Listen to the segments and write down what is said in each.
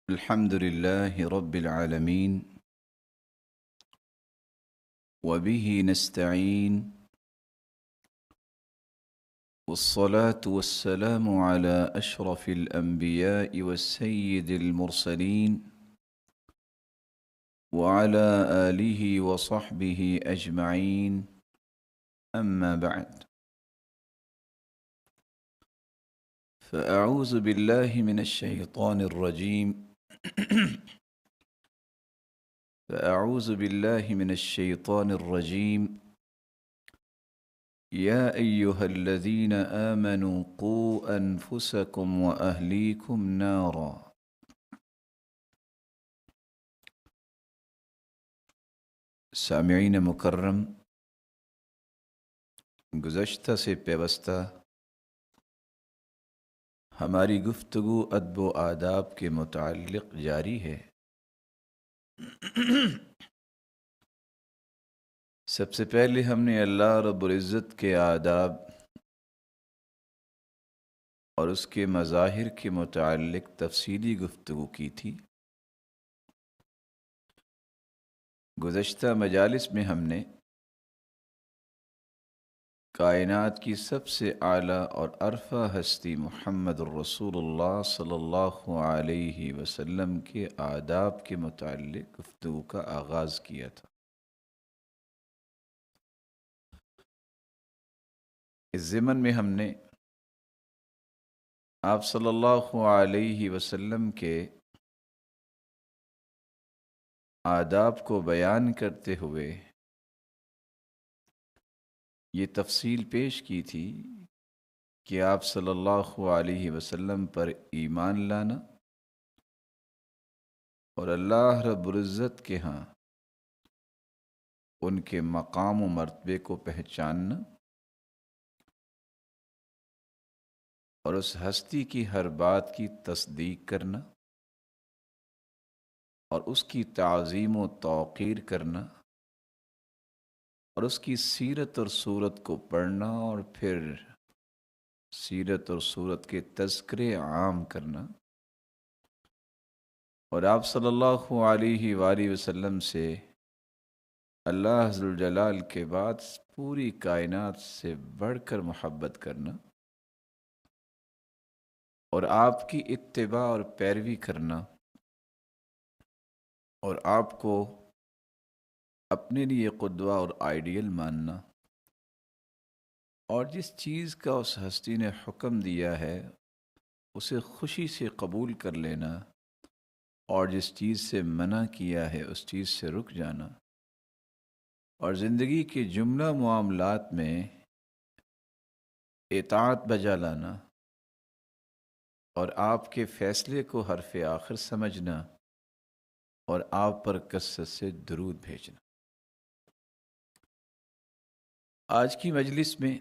الحمد لله رب العالمين وبه نستعين والصلاة والسلام على أشرف الأنبياء والسيد المرسلين وعلى آله وصحبه أجمعين أما بعد فأعوذ بالله من الشيطان الرجيم فأعوذ بالله من الشيطان الرجيم يا أيها الذين آمنوا قوا أنفسكم وأهليكم نارا سامعین مکرم، گزشتہ سے پیوستہ ہماری گفتگو ادب و آداب کے متعلق جاری ہے۔ سب سے پہلے ہم نے اللہ رب العزت کے آداب اور اس کے مظاہر کے متعلق تفصیلی گفتگو کی تھی۔ گزشتہ مجالس میں ہم نے کائنات کی سب سے اعلیٰ اور عرفہ ہستی محمد الرسول اللہ صلی اللہ علیہ وسلم کے آداب کے متعلق گفتگو کا آغاز کیا تھا۔ اس ضمن میں ہم نے آپ صلی اللہ علیہ وسلم کے آداب کو بیان کرتے ہوئے یہ تفصیل پیش کی تھی کہ آپ صلی اللہ علیہ وسلم پر ایمان لانا اور اللہ رب العزت کے ہاں ان کے مقام و مرتبے کو پہچاننا اور اس ہستی کی ہر بات کی تصدیق کرنا اور اس کی تعظیم و توقیر کرنا اور اس کی سیرت اور صورت کو پڑھنا اور پھر سیرت اور صورت کے تذکرے عام کرنا اور آپ صلی اللہ علیہ وآلہ وسلم سے اللہ ذو الجلال کے بعد پوری کائنات سے بڑھ کر محبت کرنا اور آپ کی اتباع اور پیروی کرنا اور آپ کو اپنے لیے قدوہ اور آئیڈیل ماننا اور جس چیز کا اس ہستی نے حکم دیا ہے اسے خوشی سے قبول کر لینا اور جس چیز سے منع کیا ہے اس چیز سے رک جانا اور زندگی کے جملہ معاملات میں اطاعت بجا لانا اور آپ کے فیصلے کو حرف آخر سمجھنا اور آپ پر کثرت سے درود بھیجنا۔ آج کی مجلس میں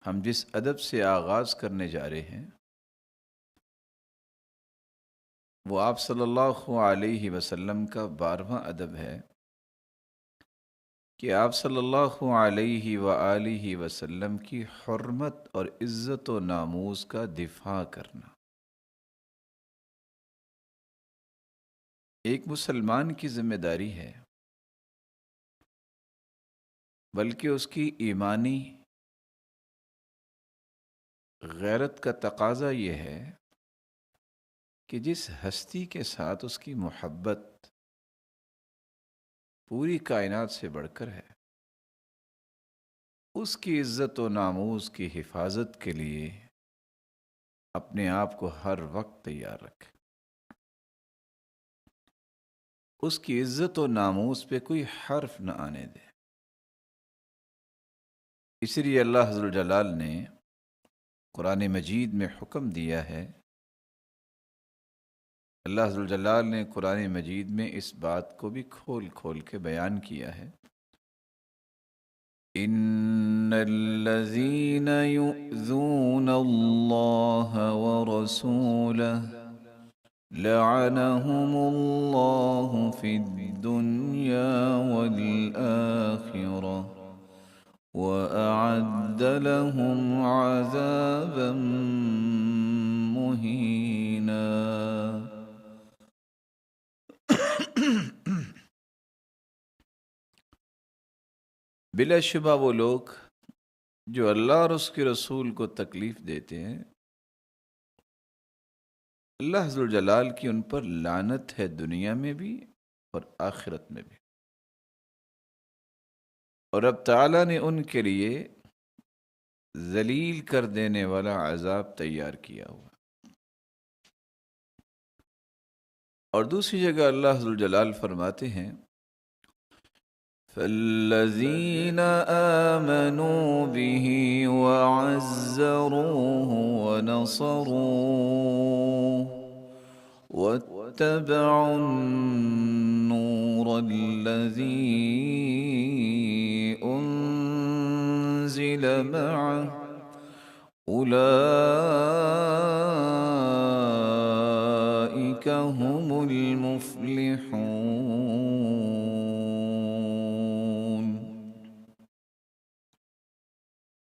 ہم جس ادب سے آغاز کرنے جا رہے ہیں وہ آپ صلی اللہ علیہ وسلم کا 12واں ادب ہے کہ آپ صلی اللہ علیہ وآلہ وسلم کی حرمت اور عزت و ناموس کا دفاع کرنا۔ ایک مسلمان کی ذمہ داری ہے، بلکہ اس کی ایمانی غیرت کا تقاضا یہ ہے کہ جس ہستی کے ساتھ اس کی محبت پوری کائنات سے بڑھ کر ہے اس کی عزت و ناموس کی حفاظت کے لیے اپنے آپ کو ہر وقت تیار رکھے، اس کی عزت و ناموس پہ کوئی حرف نہ آنے دے۔ اس لیے اللہ ذو الجلال نے قرآن مجید میں حکم دیا ہے، اللہ ذو الجلال نے قرآن مجید میں اس بات کو بھی کھول کھول کے بیان کیا ہے، ان الذین یؤذون اللہ ورسولہ لعنهم اللہ فی الدنیا والآخرہ وأعد لهم عذابا مهينا۔ بلا شبہ وہ لوگ جو اللہ اور اس کے رسول کو تکلیف دیتے ہیں، اللہ ذو الجلال کی ان پر لعنت ہے، دنیا میں بھی اور آخرت میں بھی۔ اور اب تعالیٰ نے ان کے لیے ذلیل کر دینے والا عذاب تیار کیا ہوا۔ اور دوسری جگہ اللہ ذو الجلال فرماتے ہیں فَالَّذِينَ آمَنُوا بِهِ وَعَزَّرُوهُ وَنَصَرُوهُ وَاتَّبَعُوا النُّورَ الَّذِي أُنزِلَ مَعَهُ أُولَئِكَ هُمُ الْمُفْلِحُونَ۔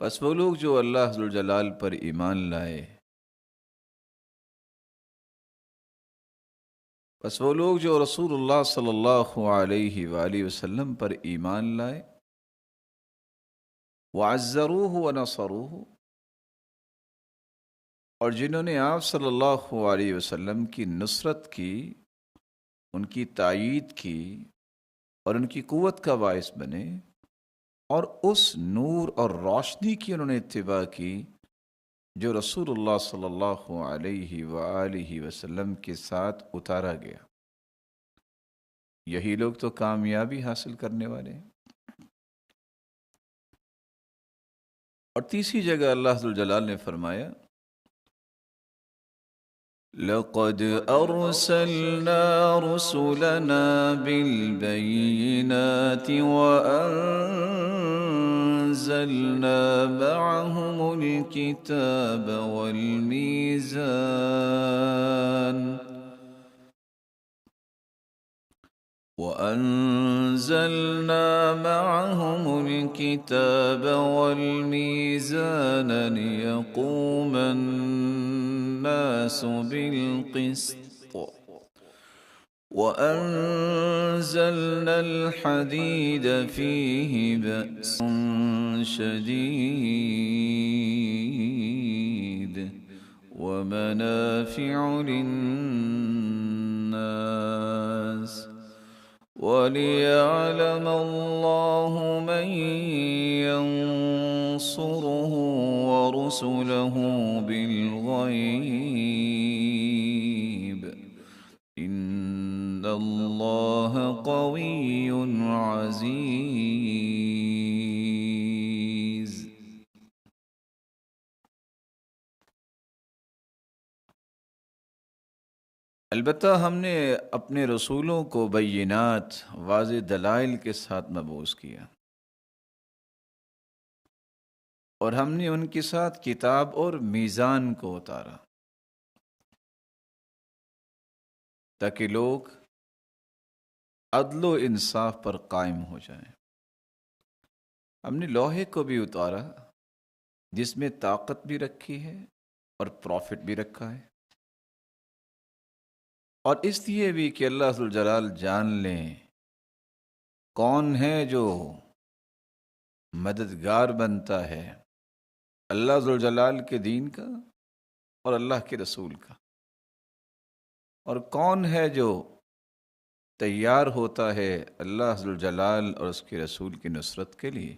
بس وہ لوگ جو اللہ ذو الجلال پر ایمان لائے، بس وہ لوگ جو رسول اللہ صلی اللہ علیہ وآلہ وسلم پر ایمان لائے، وعزروہ ونصروہ، اور جنہوں نے آپ صلی اللہ علیہ وسلم کی نصرت کی، ان کی تائید کی اور ان کی قوت کا باعث بنے، اور اس نور اور روشنی کی انہوں نے اتباع کی جو رسول اللہ صلی اللہ علیہ وآلہ وسلم کے ساتھ اتارا گیا۔ یہی لوگ تو کامیابی حاصل کرنے والے ہیں۔ اور تیسری جگہ اللہ ذو الجلال نے فرمایا لَقَدْ أَرْسَلْنَا رُسُلَنَا بِالْبَيِّنَاتِ وَأَنزَلْنَا مَعَهُمُ الْكِتَابَ وَالْمِيزَانَ لِيَقُومَ النَّاسُ بِالْقِسْطِ وَأَنزَلْنَا الْحَدِيدَ فِيهِ بَأْسٌ شَدِيدٌ وَمَنَافِعُ لِلنَّاسِ وَلِيَعْلَمَ اللَّهُ مَن يَنصُرُهُ وَرُسُلَهُ بِالْغَيْبِ إِنَّ اللَّهَ قَوِيٌّ عَزِيزٌ۔ البتہ ہم نے اپنے رسولوں کو بینات، واضح دلائل کے ساتھ مبعوث کیا، اور ہم نے ان کے ساتھ کتاب اور میزان کو اتارا تاکہ لوگ عدل و انصاف پر قائم ہو جائیں۔ ہم نے لوہے کو بھی اتارا جس میں طاقت بھی رکھی ہے اور پروفٹ بھی رکھا ہے، اور اس لیے بھی کہ اللہ ذو الجلال جان لیں کون ہے جو مددگار بنتا ہے اللہ ذو الجلال کے دین کا اور اللہ کے رسول کا، اور کون ہے جو تیار ہوتا ہے اللہ ذو الجلال اور اس کے رسول کی نصرت کے لیے۔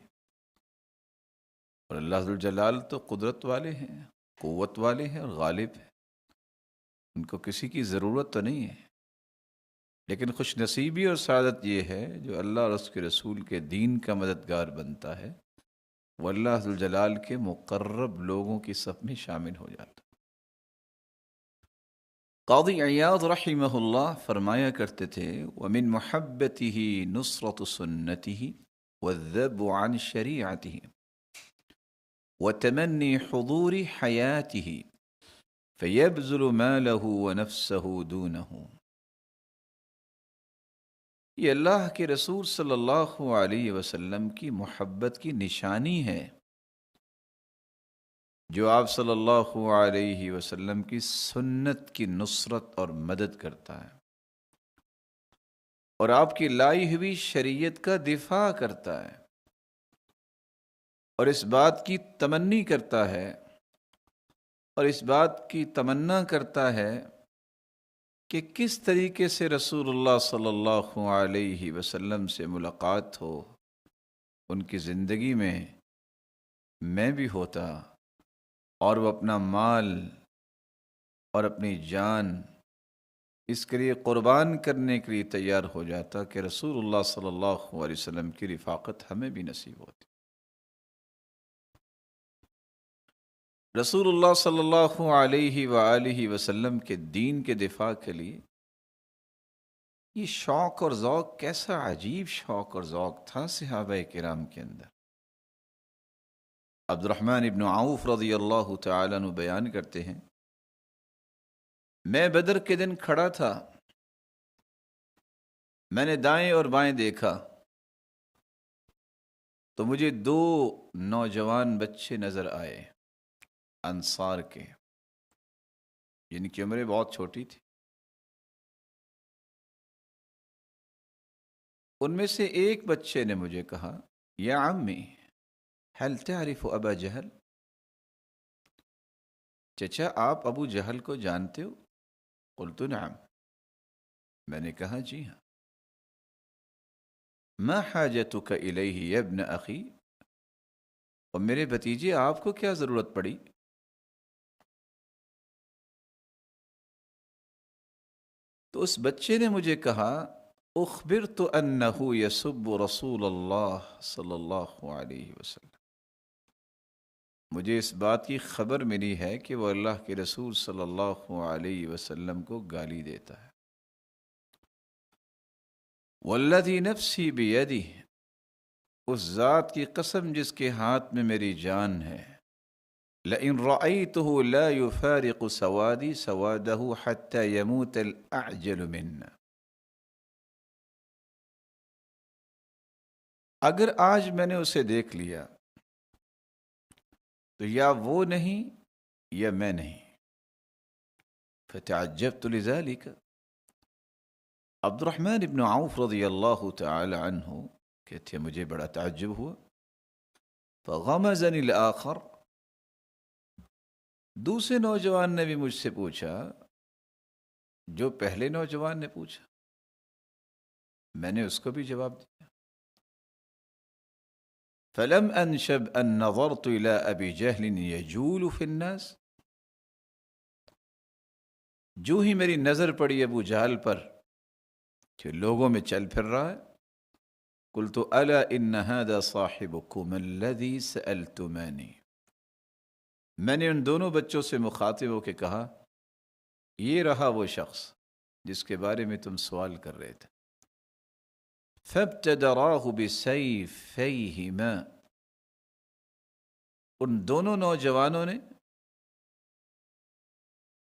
اور اللہ ذو الجلال تو قدرت والے ہیں، قوت والے ہیں اور غالب ہیں، ان کو کسی کی ضرورت تو نہیں ہے، لیکن خوش نصیبی اور سعادت یہ ہے جو اللہ اور اس کے رسول کے دین کا مددگار بنتا ہے، وہ اللہ ذو الجلال کے مقرب لوگوں کی صف میں شامل ہو جاتا۔ قاضی عیاض رحمہ اللہ فرمایا کرتے تھے وَمِن مُحَبَّتِهِ نُصْرَةُ سُنَّتِهِ وَالذَّبُ عَنْ شَرِيعَتِهِ وَتَمَنِّي حُضُورِ حَيَاتِهِ فَيَبْذُلُ مَالَهُ وَنَفْسَهُ دُونَهُ۔ یہ اللہ کے رسول صلی اللہ علیہ وسلم کی محبت کی نشانی ہے جو آپ صلی اللہ علیہ وسلم کی سنت کی نصرت اور مدد کرتا ہے اور آپ کی لائی ہوئی شریعت کا دفاع کرتا ہے، اور اس بات کی تمنی کرتا ہے اور اس بات کی تمنا کرتا ہے کہ کس طریقے سے رسول اللہ صلی اللہ علیہ وسلم سے ملاقات ہو، ان کی زندگی میں بھی ہوتا، اور وہ اپنا مال اور اپنی جان اس کے لیے قربان کرنے کے لیے تیار ہو جاتا کہ رسول اللہ صلی اللہ علیہ وسلم کی رفاقت ہمیں بھی نصیب ہوتی۔ رسول اللہ صلی اللہ علیہ وآلہ وسلم کے دین کے دفاع کے لیے یہ شوق اور ذوق، کیسا عجیب شوق اور ذوق تھا صحابہ کرام کے اندر۔ عبد الرحمن ابن عوف رضی اللہ تعالیٰ عنہ بیان کرتے ہیں، میں بدر کے دن کھڑا تھا، میں نے دائیں اور بائیں دیکھا تو مجھے دو نوجوان بچے نظر آئے انصار کے، جن کی عمریں بہت چھوٹی تھی۔ ان میں سے ایک بچے نے مجھے کہا، یا عمی هل تعرف ابا جہل؟ چچا آپ ابو جہل کو جانتے ہو؟ قلت نعم، میں نے کہا جی ہاں۔ ما حاجتک الیہ یا ابن اخی؟ اور میرے بھتیجے آپ کو کیا ضرورت پڑی؟ تو اس بچے نے مجھے کہا، اخبرت انہ یسب رسول اللہ صلی اللہ علیہ وسلم، مجھے اس بات کی خبر ملی ہے کہ وہ اللہ کے رسول صلی اللہ علیہ وسلم کو گالی دیتا ہے۔ والذی نفسی بیدہ، اس ذات کی قسم جس کے ہاتھ میں میری جان ہے، لئن رأیتہ لا یفارق سوادی سوادہ حتی یموت الاعجل منا، اگر آج میں نے اسے دیکھ لیا تو یا وہ نہیں یا میں نہیں۔ فتعجبت لذلك، عبد الرحمن ابن عوف رضی اللہ تعالی عنہ کہتے ہیں مجھے بڑا تعجب ہوا۔ فغمزنی الآخر، دوسرے نوجوان نے بھی مجھ سے پوچھا جو پہلے نوجوان نے پوچھا، میں نے اس کو بھی جواب دیا۔ فلم انشب ان نظرت الى ابی جہل یجول فی الناس، جو ہی میری نظر پڑی ابو جہل پر کہ لوگوں میں چل پھر رہا ہے، قلت الا ان هذا صاحبكم الذي سألتمانی، میں نے ان دونوں بچوں سے مخاطب ہو کے کہا، یہ رہا وہ شخص جس کے بارے میں تم سوال کر رہے تھے۔ فابتدراه بسیفیہما، ان دونوں نوجوانوں نے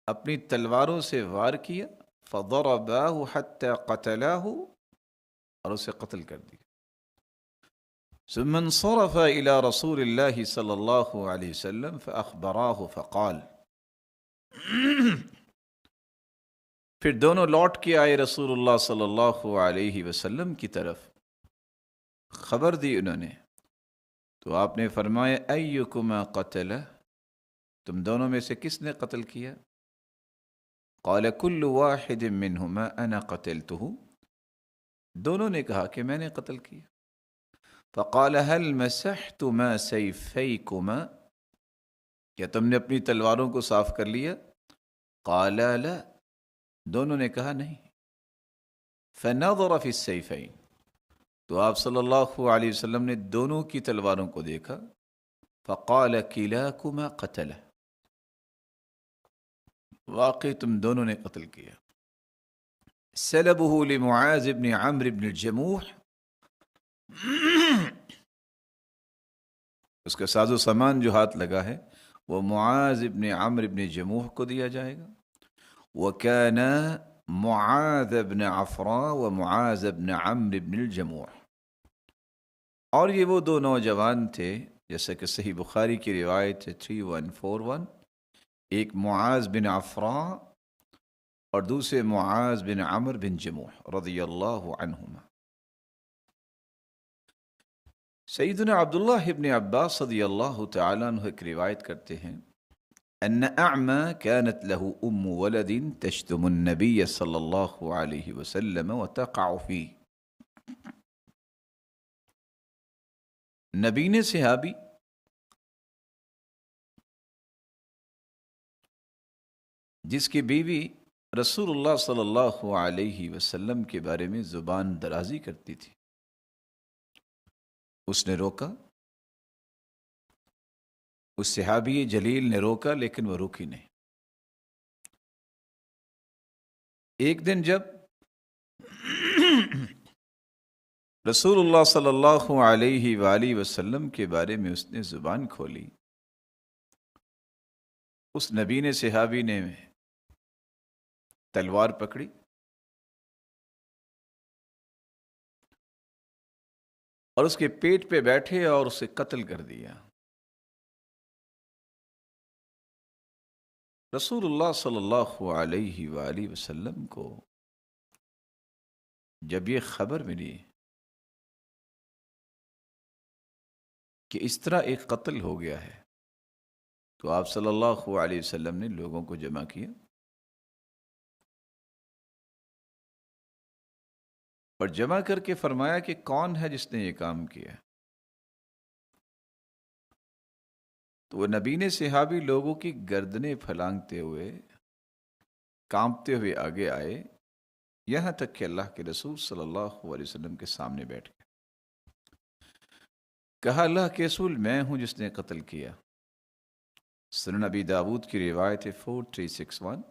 اپنی تلواروں سے وار کیا، فضرباه حتى قتلاه، اور اسے قتل کر دیا۔ ثم انصرف الى رسول اللہ صلی اللہ علیہ وسلم فاخبراه فقال، پھر دونوں لوٹ کے آئے رسول اللہ صلی اللہ علیہ وسلم کی طرف، خبر دی انہوں نے، تو آپ نے فرمایا، ایکما قتل، تم دونوں میں سے کس نے قتل کیا؟ قال کل واحد منہما انا قتلته، دونوں نے کہا کہ میں نے قتل کیا۔ فقال هل مسحتما سیفیکما، کیا تم نے اپنی تلواروں کو صاف کر لیا؟ قال لا، دونوں نے کہا نہیں۔ فنظر فی السیفین، تو آپ صلی اللہ علیہ وسلم نے دونوں کی تلواروں کو دیکھا، فقال کلاکما قتل، واقعی تم دونوں نے قتل کیا۔ سلبه لمعاذ بن عمرو بن الجموح، اس کا ساز و سامان جو ہاتھ لگا ہے وہ معاذ بن عمرو بن جموح کو دیا جائے گا۔ وكان معاذ بن عفراء ومعاذ بن عمرو بن الجموح، اور یہ وہ دو نوجوان تھے جیسا کہ صحیح بخاری کی روایت ہے 3141، ایک معاذ بن عفراء اور دوسرے معاذ بن عمرو بن جموح رضی اللہ عنہما۔ سیدنا عبداللہ ابن عباس رضی اللہ تعالیٰ عنہ ایک روایت کرتے ہیں ان اعمى كانت له ولد تشتم النبي صلی اللہ علیہ وسلم وتقع فيه. نبین صحابی جس کی بیوی رسول اللہ صلی اللہ علیہ وسلم کے بارے میں زبان درازی کرتی تھی، اس نے روکا، اس صحابی جلیل نے روکا، لیکن وہ رکی نہیں. ایک دن جب رسول اللہ صلی اللہ علیہ وآلہ وسلم کے بارے میں اس نے زبان کھولی، اس نبی صحابی نے تلوار پکڑی اور اس کے پیٹ پہ بیٹھے اور اسے قتل کر دیا. رسول اللہ صلی اللہ علیہ وآلہ وسلم کو جب یہ خبر ملی کہ اس طرح ایک قتل ہو گیا ہے، تو آپ صلی اللہ علیہ وسلم نے لوگوں کو جمع کیا اور جمع کر کے فرمایا کہ کون ہے جس نے یہ کام کیا. تو وہ نبی صحابی لوگوں کی گردنیں پھلانگتے ہوئے، کانپتے ہوئے آگے آئے، یہاں تک کہ اللہ کے رسول صلی اللہ علیہ وسلم کے سامنے بیٹھ گئے. کہا اللہ کے رسول میں ہوں جس نے قتل کیا. سنن ابی داود کی روایت 4361.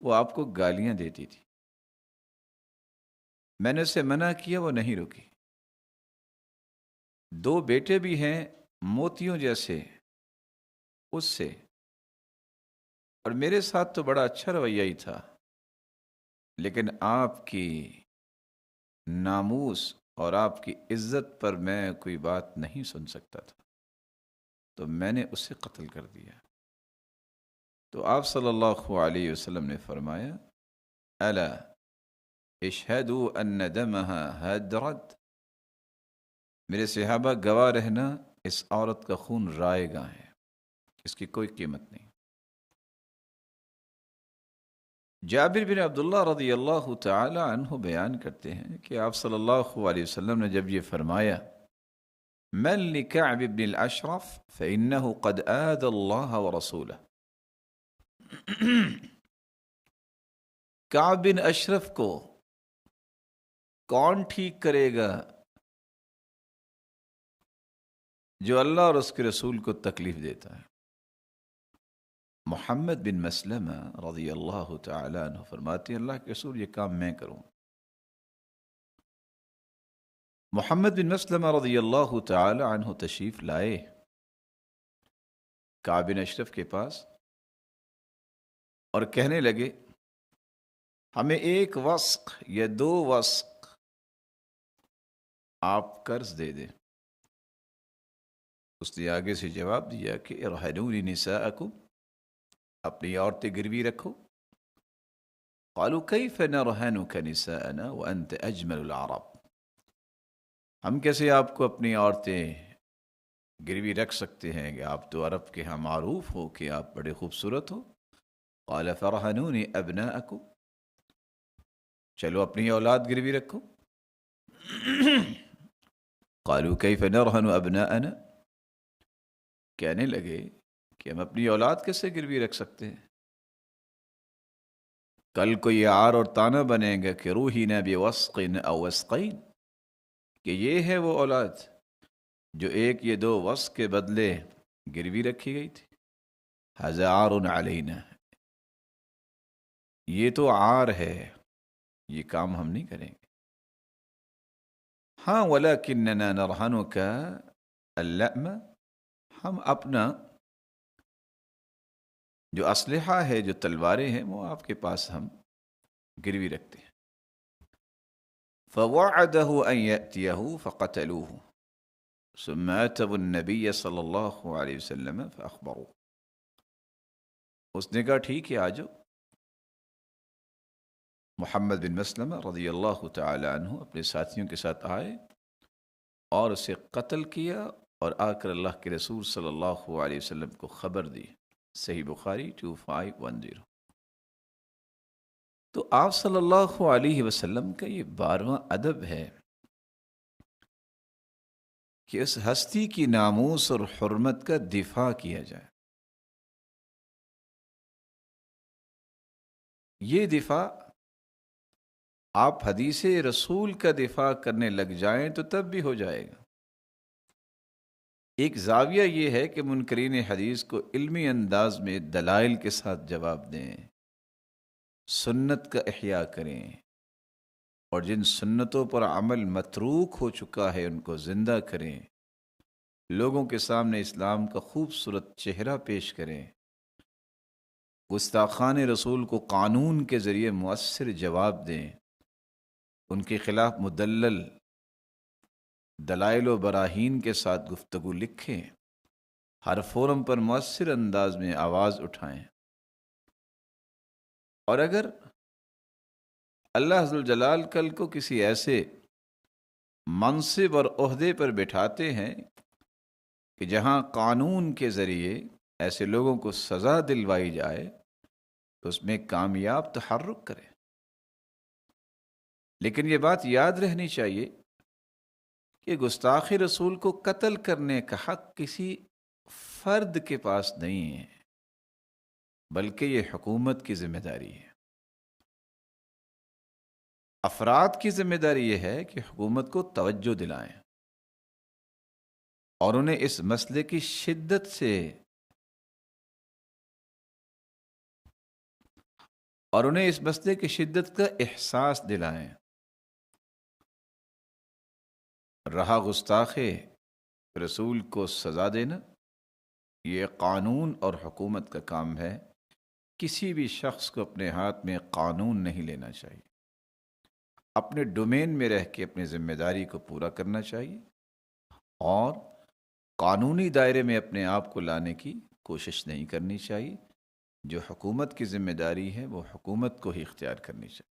وہ آپ کو گالیاں دیتی تھی، میں نے اسے منع کیا، وہ نہیں رکی. 2 بیٹے بھی ہیں موتیوں جیسے اس سے، اور میرے ساتھ تو بڑا اچھا رویہ ہی تھا، لیکن آپ کی ناموس اور آپ کی عزت پر میں کوئی بات نہیں سن سکتا تھا، تو میں نے اسے قتل کر دیا. تو آپ صلی اللہ علیہ وسلم نے فرمایا الا اشہدوا ان دمها ہدرت، میرے صحابہ گواہ رہنا، اس عورت کا خون رائے گاں ہے، اس کی کوئی قیمت نہیں. جابر بن عبداللہ رضی اللہ تعالی عنہ بیان کرتے ہیں کہ آپ صلی اللہ علیہ وسلم نے جب یہ فرمایا من لکعب بن الاشرف فإنه قد آذى اللہ ورسولہ، کعب بن اشرف کو کون ٹھیک کرے گا جو اللہ اور اس کے رسول کو تکلیف دیتا ہے. محمد بن مسلمہ رضی اللہ تعالی عنہ فرماتے ہیں اللہ کے رسول یہ کام میں کروں. محمد بن مسلمہ رضی اللہ تعالی عنہ تشریف لائے کعب بن اشرف کے پاس اور کہنے لگے ہمیں 1 وسق یا 2 وسق آپ قرض دے دیں. اس نے آگے سے جواب دیا کہ ارہنونی نساءکم، اپنی عورتیں گروی رکھو. قالوا کیف نرہنک نساءنا وانت اجمل العرب، ہم کیسے آپ کو اپنی عورتیں گروی رکھ سکتے ہیں کہ آپ تو عرب کے ہاں معروف ہو کہ آپ بڑے خوبصورت ہو. قال فرہنونی ابناءکم، چلو اپنی اولاد گروی رکھو. قالوا کیف نرہن ابناءنا، کہنے لگے کہ ہم اپنی اولاد کیسے گروی رکھ سکتے ہیں. کل کو یہ عار اور تانا بنے گا کہ روحینا بوسق او وسقین، کہ یہ ہے وہ اولاد جو 1 یا 2 وسق کے بدلے گروی رکھی گئی تھی. ھذا عار علینا، یہ تو عار ہے، یہ کام ہم نہیں کریں گے. ہاں ولکننا نرہنک اللأم، ہم اپنا جو اسلحہ ہے، جو تلواریں ہیں، وہ آپ کے پاس ہم گروی رکھتے ہیں. فوعده ان يأتيه فقتلوه ثم اتوا النبي صلی اللہ علیہ وسلم فاخبروه. اس نے کہا ٹھیک ہے آ جاؤ. محمد بن مسلمہ رضی اللہ تعالی عنہ اپنے ساتھیوں کے ساتھ آئے اور اسے قتل کیا اور آ کر اللہ کے رسول صلی اللہ علیہ وسلم کو خبر دی۔ صحیح بخاری 2510۔ تو آپ صلی اللہ علیہ وسلم کا یہ 12واں ادب ہے کہ اس ہستی کی ناموس اور حرمت کا دفاع کیا جائے۔ یہ دفاع آپ حدیث رسول کا دفاع کرنے لگ جائیں تو تب بھی ہو جائے گا۔ ایک زاویہ یہ ہے کہ منکرین حدیث کو علمی انداز میں دلائل کے ساتھ جواب دیں، سنت کا احیاء کریں، اور جن سنتوں پر عمل متروک ہو چکا ہے ان کو زندہ کریں، لوگوں کے سامنے اسلام کا خوبصورت چہرہ پیش کریں، گستاخان رسول کو قانون کے ذریعے مؤثر جواب دیں، ان کے خلاف مدلل دلائل و براہین کے ساتھ گفتگو لکھیں، ہر فورم پر مؤثر انداز میں آواز اٹھائیں۔ اور اگر اللہ ذوالجلال کل کو کسی ایسے منصب اور عہدے پر بٹھاتے ہیں کہ جہاں قانون کے ذریعے ایسے لوگوں کو سزا دلوائی جائے تو اس میں کامیاب تحرک کریں، لیکن یہ بات یاد رہنی چاہیے کہ گستاخ رسول کو قتل کرنے کا حق کسی فرد کے پاس نہیں ہے، بلکہ یہ حکومت کی ذمہ داری ہے۔ افراد کی ذمہ داری یہ ہے کہ حکومت کو توجہ دلائیں اور انہیں اس مسئلے کی شدت کا احساس دلائیں۔ رہا گستاخ رسول کو سزا دینا، یہ قانون اور حکومت کا کام ہے۔ کسی بھی شخص کو اپنے ہاتھ میں قانون نہیں لینا چاہیے، اپنے ڈومین میں رہ کے اپنی ذمہ داری کو پورا کرنا چاہیے اور قانونی دائرے میں اپنے آپ کو لانے کی کوشش نہیں کرنی چاہیے۔ جو حکومت کی ذمہ داری ہے وہ حکومت کو ہی اختیار کرنی چاہیے۔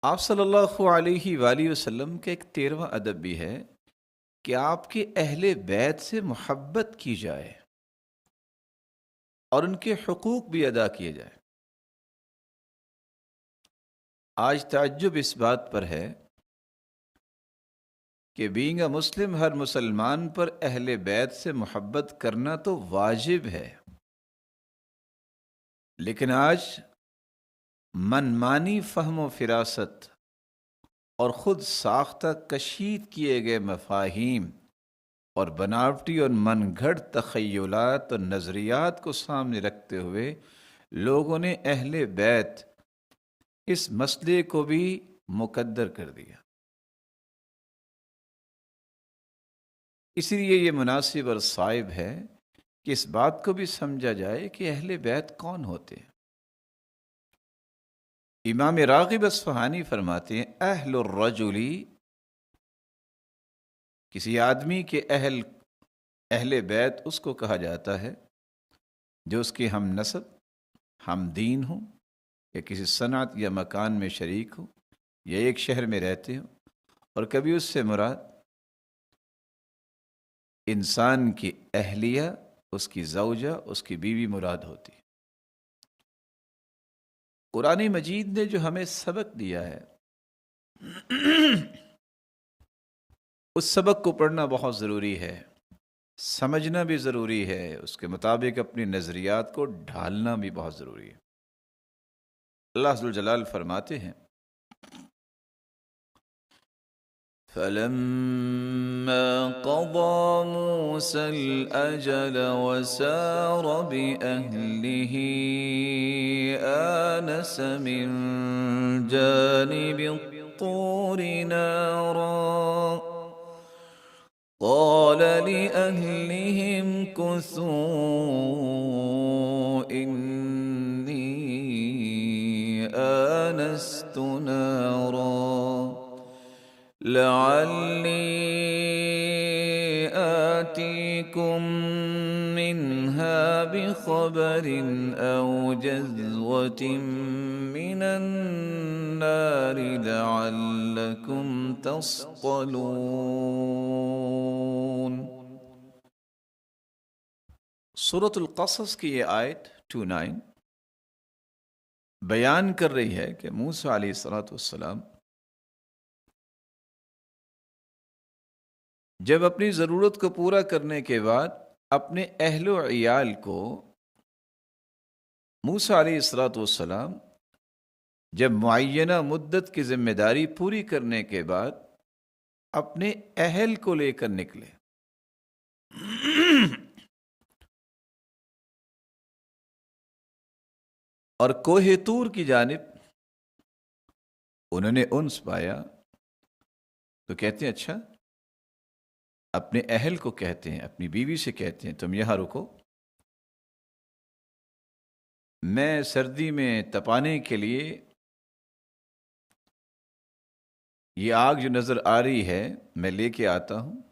آپ صلی اللہ علیہ وآلہ وسلم کا ایک 13واں ادب بھی ہے کہ آپ کے اہل بیت سے محبت کی جائے اور ان کے حقوق بھی ادا کیے جائے۔ آج تعجب اس بات پر ہے کہ بینگ اے مسلم ہر مسلمان پر اہل بیت سے محبت کرنا تو واجب ہے، لیکن آج منمانی فہم و فراست اور خود ساختہ کشید کیے گئے مفاہیم اور بناوٹی اور من گھڑت تخیلات اور نظریات کو سامنے رکھتے ہوئے لوگوں نے اہل بیت اس مسئلے کو بھی مقدر کر دیا۔ اس لیے یہ مناسب اور صائب ہے کہ اس بات کو بھی سمجھا جائے کہ اہل بیت کون ہوتے ہیں۔ امام راغب اصفہانی فرماتے ہیں اہل الرجلی، کسی آدمی کے اہل بیت اس کو کہا جاتا ہے جو اس کے ہم نسب، ہم دین ہوں، یا کسی صنعت یا مکان میں شریک ہوں، یا ایک شہر میں رہتے ہوں، اور کبھی اس سے مراد انسان کی اہلیہ، اس کی زوجہ، اس کی بیوی مراد ہوتی ہے۔ قرآن مجید نے جو ہمیں سبق دیا ہے اس سبق کو پڑھنا بہت ضروری ہے، سمجھنا بھی ضروری ہے، اس کے مطابق اپنی نظریات کو ڈھالنا بھی بہت ضروری ہے۔ اللہ ذوالجلال فرماتے ہیں فَلَمَّا قَضَى مُوسَى الْأَجَلَ وَسَارَ بِأَهْلِهِ آنَسَ مِن جَانِبِ الطُّورِ نَارًا قَالَ لِأَهْلِهِ امْكُثُوا إِنِّي آنَسْتُ نَارًا لعلی آتیکم منها بخبر أو جذوة من النار لعلكم تصطلون۔ سورۃ القصص کی یہ آیت 29 بیان کر رہی ہے کہ موسیٰ علیہ السلام جب اپنی ضرورت کو پورا کرنے کے بعد اپنے اہل و عیال کو، موسیٰ علیہ السلام جب معینہ مدت کی ذمہ داری پوری کرنے کے بعد اپنے اہل کو لے کر نکلے، اور کوہ طور کی جانب انہوں نے انس پایا، تو کہتے ہیں اچھا، اپنے اہل کو کہتے ہیں، اپنی بیوی سے کہتے ہیں تم یہاں رکو، میں سردی میں تپانے کے لیے یہ آگ جو نظر آ رہی ہے میں لے کے آتا ہوں،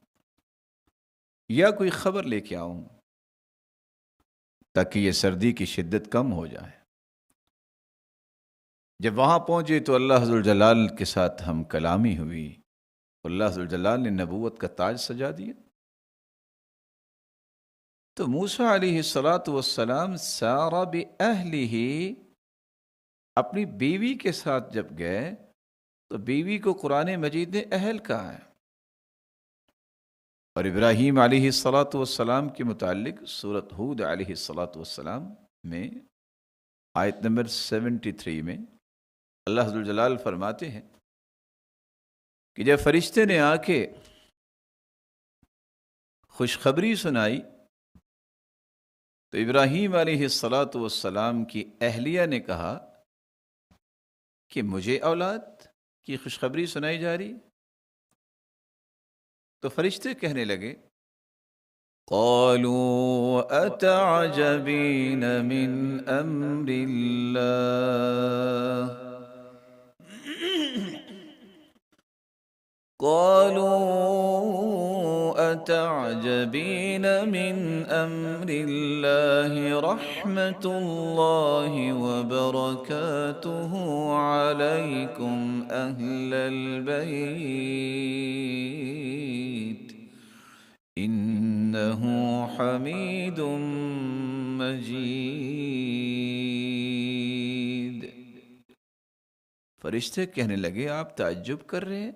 یا کوئی خبر لے کے آؤں تاکہ یہ سردی کی شدت کم ہو جائے۔ جب وہاں پہنچے تو اللہ ذوالجلال کے ساتھ ہم کلامی ہوئی، اللہ ذوالجلال نے نبوت کا تاج سجا دیا۔ تو موسیٰ علیہ السلام سارا بِأَهْلِهِ اپنی بیوی کے ساتھ جب گئے تو بیوی کو قرآن مجید نے اہل کہا ہے، اور ابراہیم علیہ السلام کے متعلق سورۃ ہود علیہ السلام میں آیت نمبر 73 میں اللہ ذوالجلال فرماتے ہیں کہ جب فرشتے نے آ کے خوشخبری سنائی تو ابراہیم علیہ السلام کی اہلیہ نے کہا کہ مجھے اولاد کی خوشخبری سنائی جا رہی، تو فرشتے کہنے لگے قالوا اتعجبین من امر اللہ، قالوا اتعجبین من امر اللہ رحمت اللہ وبرکاتہ علیکم اہل البیت انہ حمید مجید۔ فرشتے کہنے لگے آپ تعجب کر رہے ہیں،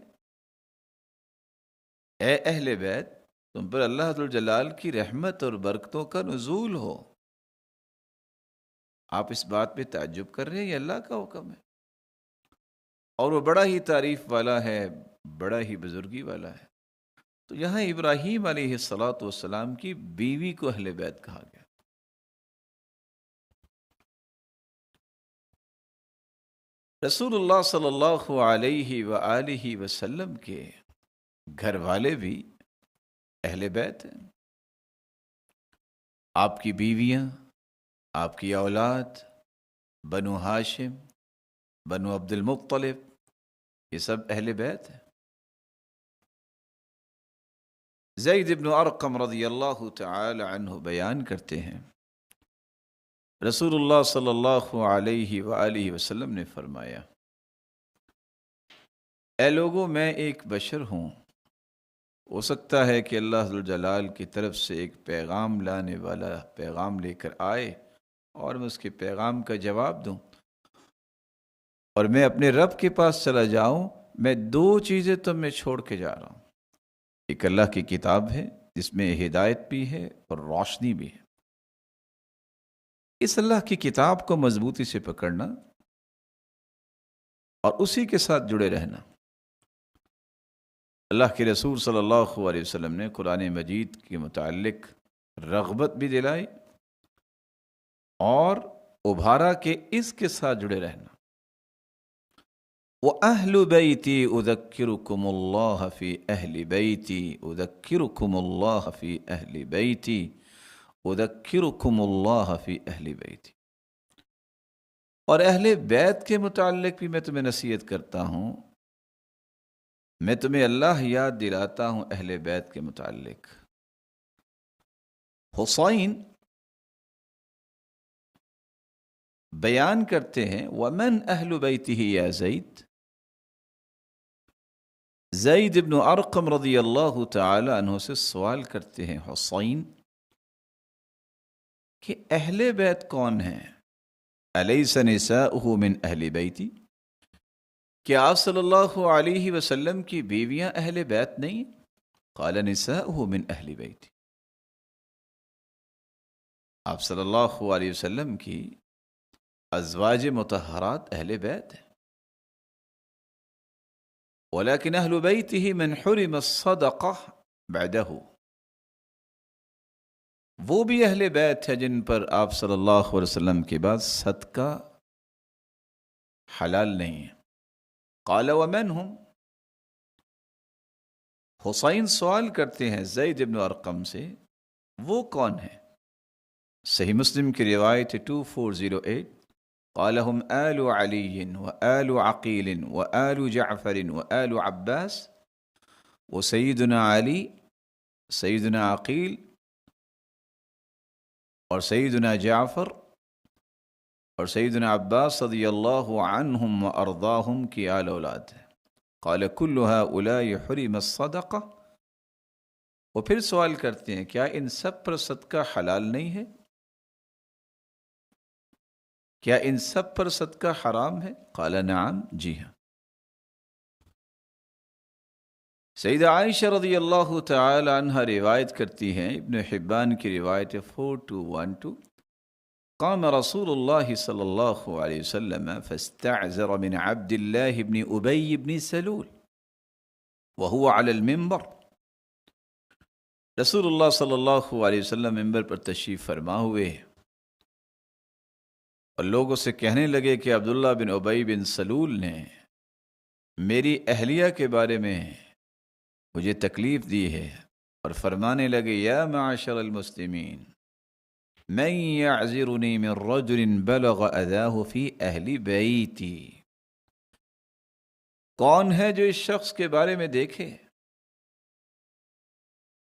اے اہل بیت، تم پر اللہ ذوالجلال کی رحمت اور برکتوں کا نزول ہو، آپ اس بات پہ تعجب کر رہے ہیں، یہ اللہ کا حکم ہے، اور وہ بڑا ہی تعریف والا ہے، بڑا ہی بزرگی والا ہے۔ تو یہاں ابراہیم علیہ السلام کی بیوی کو اہل بیت کہا گیا۔ رسول اللہ صلی اللہ علیہ وآلہ وسلم کے گھر والے بھی اہل بیت ہیں، آپ کی بیویاں، آپ کی اولاد، بنو ہاشم، بنو عبد المطلب، یہ سب اہل بیت ہیں۔ زید بن ارقم رضی اللہ تعالی عنہ بیان کرتے ہیں رسول اللہ صلی اللہ علیہ وآلہ وسلم نے فرمایا، اے لوگوں، میں ایک بشر ہوں، ہو سکتا ہے کہ اللہ ذوالجلال کی طرف سے ایک پیغام لانے والا پیغام لے کر آئے اور میں اس کے پیغام کا جواب دوں، اور میں اپنے رب کے پاس چلا جاؤں، میں دو چیزیں تم میں چھوڑ کے جا رہا ہوں، ایک اللہ کی کتاب ہے جس میں ہدایت بھی ہے اور روشنی بھی ہے، اس اللہ کی کتاب کو مضبوطی سے پکڑنا اور اسی کے ساتھ جڑے رہنا۔ اللہ کے رسول صلی اللہ علیہ وسلم نے قرآن مجید کے متعلق رغبت بھی دلائی اور ابھارا کہ اس کے ساتھ جڑے رہنا۔ وَأَهْلُ بَيْتِي أُذَكِّرُكُمُ اللَّهَ فِي أَهْلِ بَيْتِي أُذَكِّرُكُمُ اللَّهَ فِي أَهْلِ بَيْتِي أُذَكِّرُكُمُ اللَّهَ فِي أَهْلِ بَيْتِي، اور اہل بیت کے متعلق بھی میں تمہیں نصیحت کرتا ہوں، میں تمہیں اللہ یاد دلاتا ہوں اہل بیت کے متعلق۔ حسین بیان کرتے ہیں ومن اہل بیتہ یا زید، زید ابن ارقم رضی اللہ تعالی عنہ سے سوال کرتے ہیں حسین کہ اہل بیت کون ہیں؟ الیس نساؤہ من اہل بیتی، کیا آپ صلی اللہ علیہ وسلم کی بیویاں اہل بیت نہیں؟ قال نساؤہ من اہل بیتی، آپ صلی اللہ علیہ وسلم کی ازواج مطہرات اہل بیت ہیں، ولیکن اہل بیتہ من حرم الصدقہ بعدہ، وہ بھی اہل بیت ہے جن پر آپ صلی اللہ علیہ وسلم کے بعد صدقہ حلال نہیں ہے۔ قال ومن ہم، حسین سوال کرتے ہیں زید ابن ارقم سے وہ کون ہیں؟ صحیح مسلم کی روایت 2408، قال هم آل علی وآل عقیل وآل جعفر وآل عباس، وہ سیدنا علی، سیدنا عقیل اور سیدنا جعفر اور سیدنا عباس رضی اللہ عنہم وارضاہم کی آل اولاد ہے۔ قال کل ہؤلاء حرم الصدقہ، وہ پھر سوال کرتے ہیں کیا ان سب پر صدقہ حلال نہیں ہے؟ کیا ان سب پر صدقہ حرام ہے؟ قال نعم، جی ہاں۔ سیدہ عائشہ رضی اللہ تعالی عنہ روایت کرتی ہیں، ابن حبان کی روایت 4212، قام رسول اللہ صلی اللہ علیہ وسلم فاستعذر من عبد الله بن ابی بن سلول وهو على المنبر، رسول اللہ صلی اللہ علیہ وسلم منبر پر تشریف فرما ہوئے اور لوگوں سے کہنے لگے کہ عبداللہ بن ابی بن سلول نے میری اہلیہ کے بارے میں مجھے تکلیف دی ہے، اور فرمانے لگے یا معاشر المسلمین من یعذرنی من رجل بلغ اذاہ فی اہل بیتی، کون ہے جو اس شخص کے بارے میں دیکھے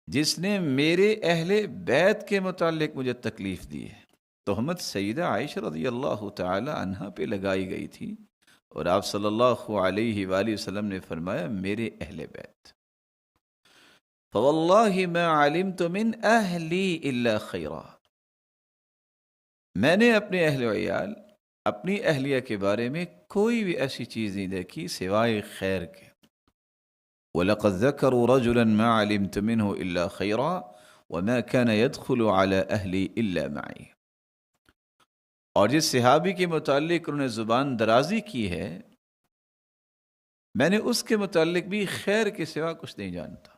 جس نے میرے اہل بیت کے متعلق مجھے تکلیف دی ہے۔ تہمت سیدہ عائشہ رضی اللہ تعالی عنہا پہ لگائی گئی تھی، اور آپ صلی اللہ علیہ وآلہ وسلم نے فرمایا میرے اہل بیت، فواللہ ما علمت من اہلی الا خیرا، میں نے اپنے اہل وعیال، اپنی اہلیہ کے بارے میں کوئی بھی ایسی چیز نہیں دیکھی سوائے خیر کے۔ وَلَقَدْ ذَكَرُوا رَجُلًا مَا عَلِمْتُ مِنْهُ إِلَّا خَيْرًا وَمَا كَانَ يَدْخُلُ عَلَى أَهْلِي إِلَّا مَعِي، اور جس صحابی کے متعلق انہوں نے زبان درازی کی ہے میں نے اس کے متعلق بھی خیر کے سوا کچھ نہیں جانتا۔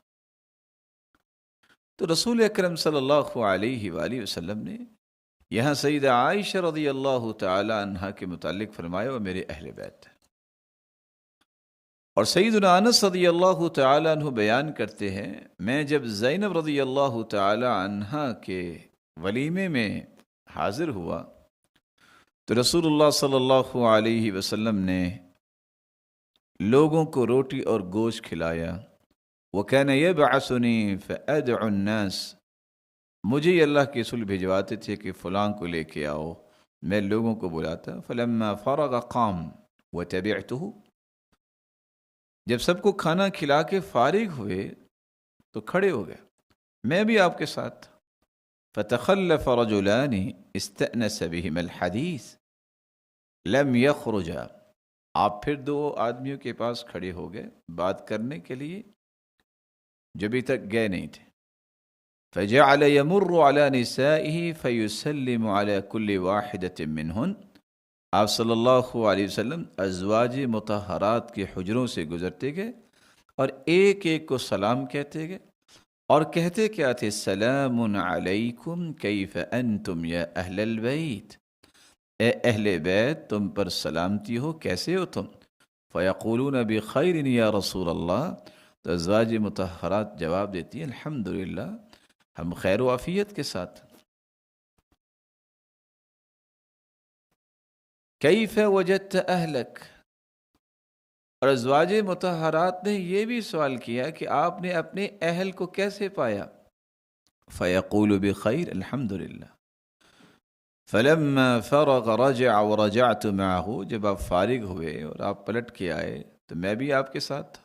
تو رسول اکرم صلی اللہ علیہ وآلہ وسلم نے یہاں سیدہ عائشہ رضی اللہ تعالی عنہا کے متعلق فرمایا وہ میرے اہل بیت ہیں۔ اور سیدنا انس رضی اللہ تعالی عنہ بیان کرتے ہیں میں جب زینب رضی اللہ تعالی عنہا کے ولیمے میں حاضر ہوا تو رسول اللہ صلی اللہ علیہ وسلم نے لوگوں کو روٹی اور گوشت کھلایا۔ وَكَانَ يَبْعَثُنِي فَأَدْعُ النَّاسِ، مجھے یہ اللہ کے رسول بھجواتے تھے کہ فلاں کو لے کے آؤ، میں لوگوں کو بلاتا۔ فَلَمَّا فَرَغَ قَامَ وَتَبِعْتُهُ، جب سب کو کھانا کھلا کے فارغ ہوئے تو کھڑے ہو گئے، میں بھی آپ کے ساتھ۔ فَتَخَلَّفَ رَجُلَانِ اسْتَأْنَسَ بِهِمَا الْحَدِيث لَمْ يَخْرُجَا، آپ پھر دو آدمیوں کے پاس کھڑے ہو گئے بات کرنے کے لیے جو ابھی تک گئے نہیں تھے۔ فَجَعَلَ يَمُرُّ عَلَى نِسَائِهِ فَيُسَلِّمُ عَلَى كُلِّ وَاحِدَةٍ مِّنْهُنْ، آپ صلی اللہ علیہ وسلم ازواج مطہرات کے حجروں سے گزرتے گئے اور ایک ایک کو سلام کہتے گئے، اور کہتے کیا تھے سلام علیکم کیف انتم یا اہل البیت، اے اہل بیت تم پر سلامتی ہو، کیسے ہو تم؟ فیقولون بخیر یا رسول اللہ، تو ازواج مطہرات جواب دیتی ہیں الحمدللہ ہم خیر و عافیت کے ساتھ۔ کیف وجدت اہلک، اور ازواج مطہرات نے یہ بھی سوال کیا کہ آپ نے اپنے اہل کو کیسے پایا؟ فیقول بخیر الحمد للہ. فلما فرغ رجع ورجعت معه، جب آپ فارغ ہوئے اور آپ پلٹ کے آئے تو میں بھی آپ کے ساتھ تھا.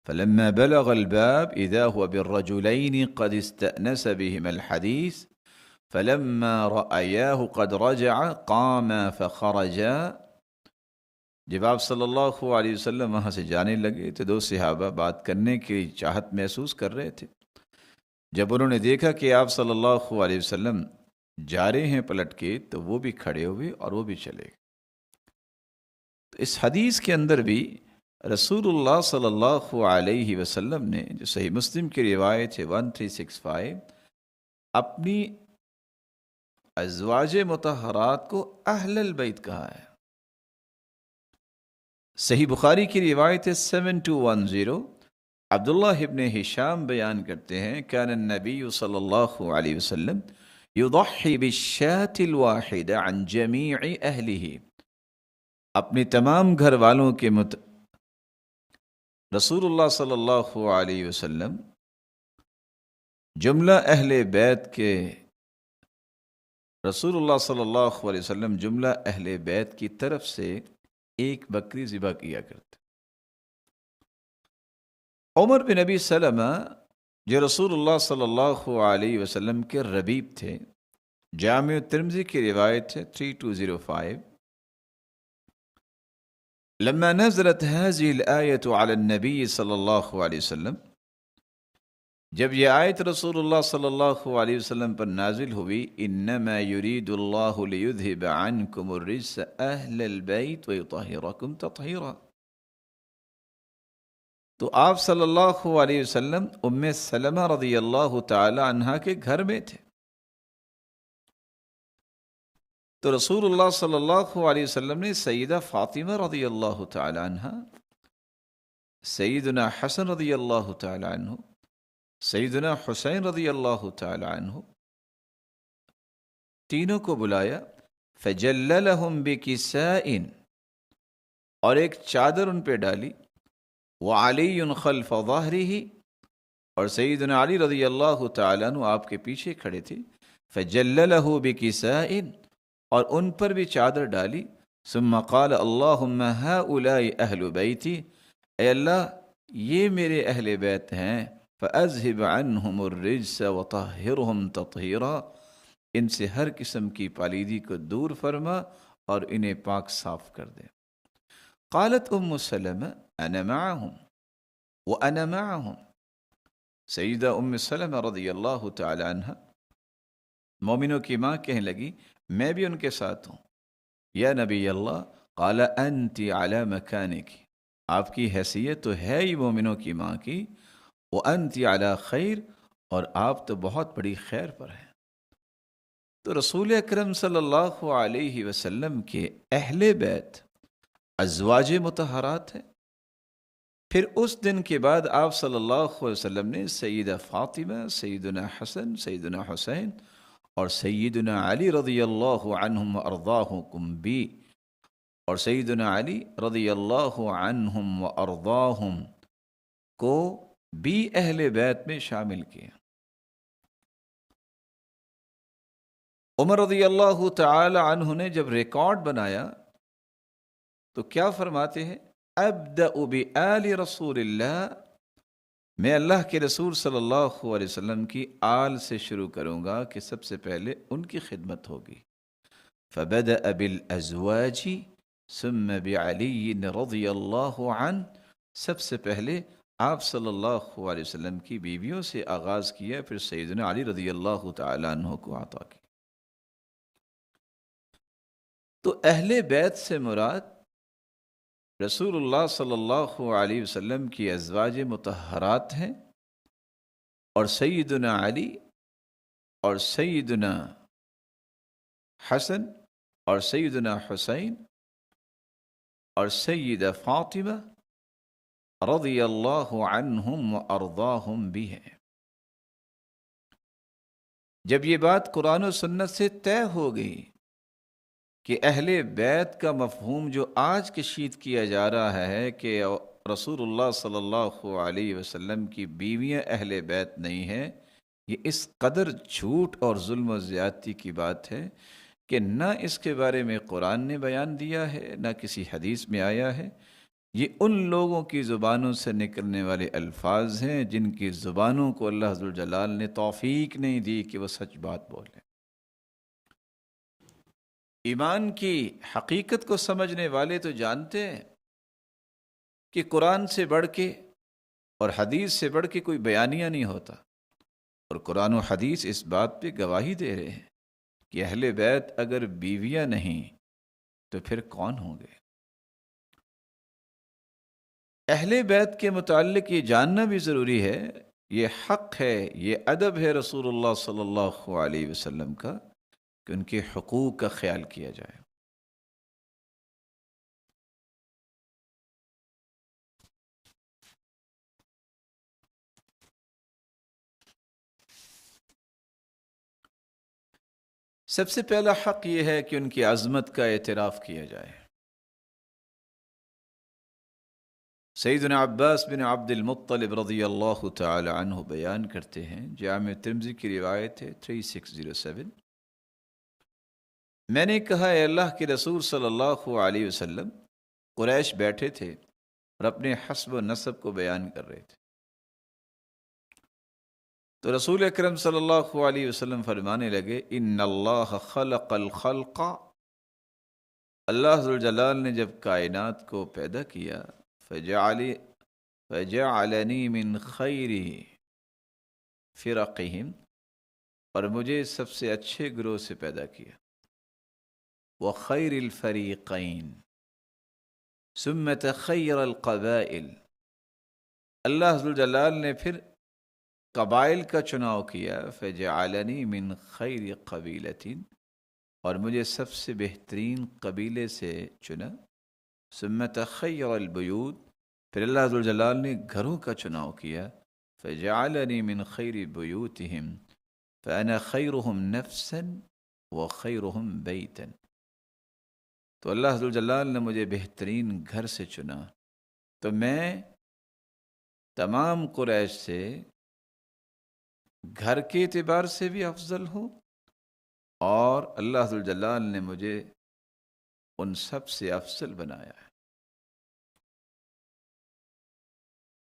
فلما بلغ الباب اذا هو بالرجلين قد استأنس بهما الحديث فلما رأياه قد رجع قام فخرجا. جب آپ صلی اللہ علیہ وسلم وہاں سے جانے لگے تو دو صحابہ بات کرنے کی چاہت محسوس کر رہے تھے. جب انہوں نے دیکھا کہ آپ صلی اللہ علیہ وسلم جا رہے ہیں پلٹ کے تو وہ بھی کھڑے ہوئے اور وہ بھی چلے گئے. تو اس حدیث کے اندر بھی رسول اللہ صلی اللہ علیہ وسلم نے، جو صحیح مسلم کی روایت ہے 1365، اپنی ازواج مطہرات کو اہل البیت کہا ہے. صحیح بخاری کی روایت ہے 7210. عبداللہ ابن ہشام بیان کرتے ہیں کان النبی صلی اللہ علیہ وسلم یضحی بالشاة الواحدہ عن جمیع اہلہ. اپنی تمام گھر والوں کے رسول اللہ صلی اللہ علیہ وسلم جملہ اہل بیت کے رسول اللہ صلی اللہ علیہ وسلم جملہ اہل بیت کی طرف سے ایک بکری ذبح کیا کرتے. عمر بن ابی سلمہ جو رسول اللہ صلی اللہ علیہ وسلم کے ربیب تھے، جامع ترمذی کی روایت ہے 3205، لما نزلت هذه الآية على النبي صلی اللہ علیہ وسلم، جب یہ آیت رسول اللہ صلی اللہ علیہ وسلم پر نازل ہوئی، انما يريد الله ليذهب عنكم الرجس اہل البیت ويطهركم تطہیرا. تو آپ صلی اللہ علیہ وسلم ام سلمہ رضی اللہ تعالی عنہا کے گھر میں تھے. تو رسول اللہ صلی اللہ علیہ وسلم نے سیدہ فاطمہ رضی اللہ تعالی عنہا، سیدنا حسن رضی اللہ تعالی عنہ، سیدنا حسین رضی اللہ تعالی عنہ، تینوں کو بلایا. فجللہم بکساء، اور ایک چادر ان پہ ڈالی. وعلی خلف ظہرہ، اور سیدنا علی رضی اللہ تعالی عنہ آپ کے پیچھے کھڑے تھے. فجللہ بکساء، اور ان پر بھی چادر ڈالی. ثم قال اللہم ہؤلاء اہل بیتی، اے اللہ یہ میرے اہل بیت ہیں. فاذہب عنہم الرجس وطہرہم تطہیرا، ان سے ہر قسم کی پالیدی کو دور فرما اور انہیں پاک صاف کر دے. قالت ام سلمہ انا معہم وانا معہم. سیدہ ام سلمہ رضی اللہ تعالی عنہ مومنوں کی ماں کہنے لگی میں بھی ان کے ساتھ ہوں. یا نبی اللہ، قال انت علی مکانک، آپ کی حیثیت تو ہے ہی مومنوں کی ماں کی. وانت علی خیر، اور آپ تو بہت بڑی خیر پر ہیں. تو رسول اکرم صلی اللہ علیہ وسلم کے اہل بیت ازواج مطہرات ہیں. پھر اس دن کے بعد آپ صلی اللہ علیہ وسلم نے سیدہ فاطمہ، سیدنا حسن، سیدنا حسین اور سیدنا علی رضی اللہ عنہم وارضاہم بھی، اور سیدنا علی رضی اللہ عنہم وارضاہم کو بھی اہل بیت میں شامل کیا. عمر رضی اللہ تعالی عنہ نے جب ریکارڈ بنایا تو کیا فرماتے ہیں؟ ابدأ بآل رسول اللہ، میں اللہ کے رسول صلی اللہ علیہ وسلم کی آل سے شروع کروں گا کہ سب سے پہلے ان کی خدمت ہوگی. فبدأ بالازواج ثم بعلی رضی اللہ عنہ، سب سے پہلے آپ صلی اللہ علیہ وسلم کی بیویوں سے آغاز کیا، پھر سیدنا علی رضی اللہ تعالی عنہ کو عطا کی. تو اہل بیت سے مراد رسول اللہ صلی اللہ علیہ وسلم کی ازواج مطہرات ہیں، اور سیدنا علی اور سیدنا حسن اور سیدنا حسین اور سیدہ فاطمہ رضی اللہ عنہم وارضاہم بھی ہیں. جب یہ بات قرآن و سنت سے طے ہو گئی کہ اہل بیت کا مفہوم جو آج کشید کیا جا رہا ہے کہ رسول اللہ صلی اللہ علیہ وسلم کی بیویاں اہل بیت نہیں ہیں، یہ اس قدر جھوٹ اور ظلم و زیادتی کی بات ہے کہ نہ اس کے بارے میں قرآن نے بیان دیا ہے، نہ کسی حدیث میں آیا ہے۔ یہ ان لوگوں کی زبانوں سے نکلنے والے الفاظ ہیں جن کی زبانوں کو اللہ ذوالجلال نے توفیق نہیں دی کہ وہ سچ بات بولیں۔ ایمان کی حقیقت کو سمجھنے والے تو جانتے ہیں کہ قرآن سے بڑھ کے اور حدیث سے بڑھ کے کوئی بیانیہ نہیں ہوتا، اور قرآن و حدیث اس بات پہ گواہی دے رہے ہیں کہ اہل بیت اگر بیویاں نہیں تو پھر کون ہوں گے۔ اہل بیت کے متعلق یہ جاننا بھی ضروری ہے، یہ حق ہے، یہ ادب ہے رسول اللہ صلی اللہ علیہ وسلم کا کہ ان کے حقوق کا خیال کیا جائے۔ سب سے پہلا حق یہ ہے کہ ان کی عظمت کا اعتراف کیا جائے۔ سیدنا عباس بن عبد المطلب رضی اللہ تعالی عنہ بیان کرتے ہیں، جامع ترمذی کی روایت ہے 3607، میں نے کہا اے اللہ کے رسول صلی اللہ علیہ وسلم، قریش بیٹھے تھے اور اپنے حسب و نسب کو بیان کر رہے تھے، تو رسول اکرم صلی اللہ علیہ وسلم فرمانے لگے ان اللہ خلق الخلق، اللہ ذوالجلال نے جب کائنات کو پیدا کیا، فجعلنی من خیر فرقہم، اور مجھے سب سے اچھے گروہ سے پیدا کیا، وخیر الفریقین ثم تخیر القبائل، اللہ ذوالجلال نے پھر قبائل کا چناؤ کیا، فجعلنی من خیر قبیلۃ، اور مجھے سب سے بہترین قبیلے سے چنا، ثم تخیر البیوت، پھر اللہ ذوالجلال نے گھروں کا چناؤ کیا، فجعلنی من خیر بیوتہم فانا خیرہم نفسا وخیرہم بیتا، تو اللہ ذوالجلال نے مجھے بہترین گھر سے چنا، تو میں تمام قریش سے گھر کے اعتبار سے بھی افضل ہوں، اور اللہ ذوالجلال نے مجھے ان سب سے افضل بنایا ہے۔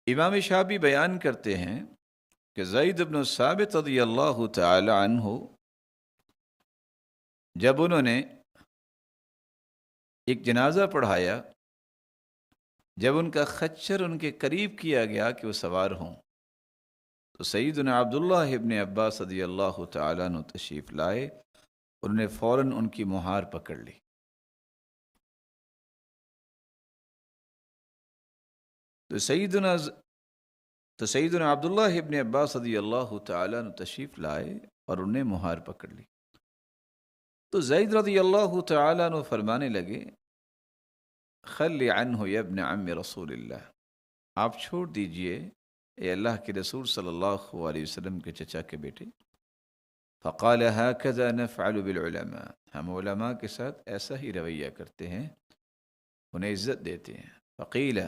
امام شعبی بیان کرتے ہیں کہ زید بن ثابت رضی اللہ تعالی عنہ جب انہوں نے ایک جنازہ پڑھایا، جب ان کا خچر ان کے قریب کیا گیا کہ وہ سوار ہوں، تو سیدنا عبداللہ ابن عباس رضی اللہ تعالیٰ عنہ تشریف لائے، انہوں نے فوراً ان کی مہار پکڑ لی۔ تو سیدنا عبداللہ ابن عباس رضی اللہ تعالیٰ عنہ تشریف لائے اور انہیں مہار پکڑ لی، تو زید رضی اللہ تعالیٰ عنہ فرمانے لگے خلی عنہ یا ابن عم رسول اللہ، آپ چھوڑ دیجئے اے اللہ کے رسول صلی اللہ علیہ وسلم کے چچا کے بیٹے۔ فقال هكذا نفعل بالعلماء، ہم علماء کے ساتھ ایسا ہی رویہ کرتے ہیں، انہیں عزت دیتے ہیں۔ فقیل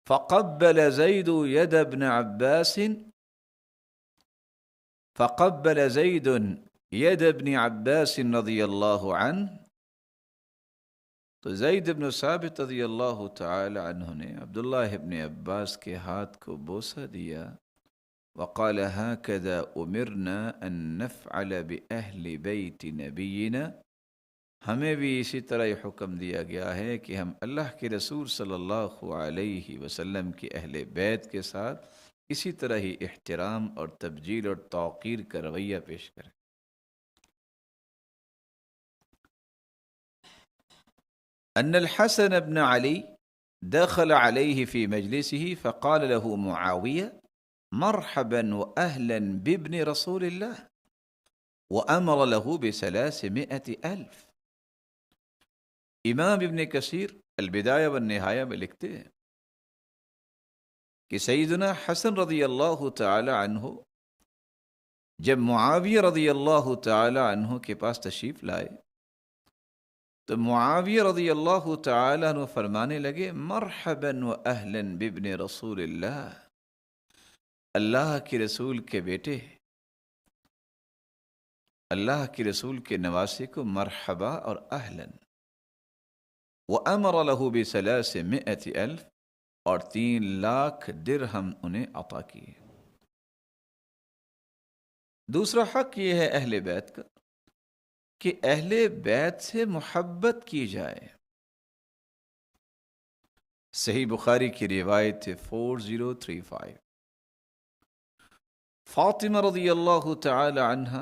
فقبل زید ید ابن عباس، فقبل زید ید ابن عباس رضی اللہ عنہ، تو زید بن ثابت رضی اللہ تعالی عنہ نے عبداللہ ابن عباس کے ہاتھ کو بوسہ دیا، وقال هكذا امرنا ان نفعل باہل بیت نبینا، ہمیں بھی اسی طرح یہ حکم دیا گیا ہے کہ ہم اللہ کے رسول صلی اللہ علیہ وسلم کے اہل بیت کے ساتھ اسی طرح ہی احترام اور تبجیل اور توقیر کا رویہ پیش کریں۔ ان الحسن بن علی دخل علیہ فی مجلسه فقال له معاویہ مرحبا واہلا بابن رسول اللہ وامر له ب300,000۔ امام ابن کثیر البدایہ والنہایہ میں لکھتے ہیں کہ سیدنا حسن رضی اللہ تعالی عنہ جب معاویہ رضی اللہ تعالی عنہ کے پاس تشریف لائے، تو معاویہ رضی اللہ تعالی عنہ فرمانے لگے مرحبا واہلا بابن رسول اللہ، اللہ کے رسول کے بیٹے، اللہ کے رسول کے نواسے کو مرحبا اور اہلاً، وَأَمَرَ لَهُ ب300,000 اور 3,00,000 درہم انہیں عطا کیے۔ دوسرا حق یہ ہے اہل بیت کا کہ اہل بیت سے محبت کی جائے۔ صحیح بخاری کی روایت ہے 4035، فاطمہ رضی اللہ تعالی عنہ،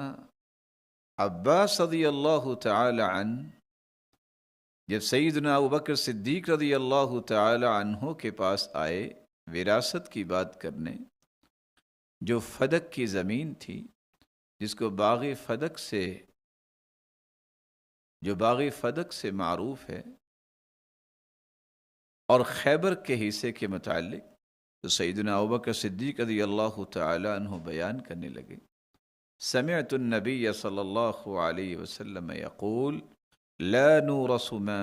عباس رضی اللہ تعالی عنہ جب سیدنا ابوبکر صدیق رضی اللہ تعالی عنہ کے پاس آئے وراثت کی بات کرنے، جو فدق کی زمین تھی، جس کو باغ فدق سے معروف ہے، اور خیبر کے حصے کے متعلق، تو سیدنا ابوبکر صدیق رضی اللہ تعالی عنہ بیان کرنے لگے، سمعت النبی صلی اللہ علیہ وسلم یقول لا نورث ما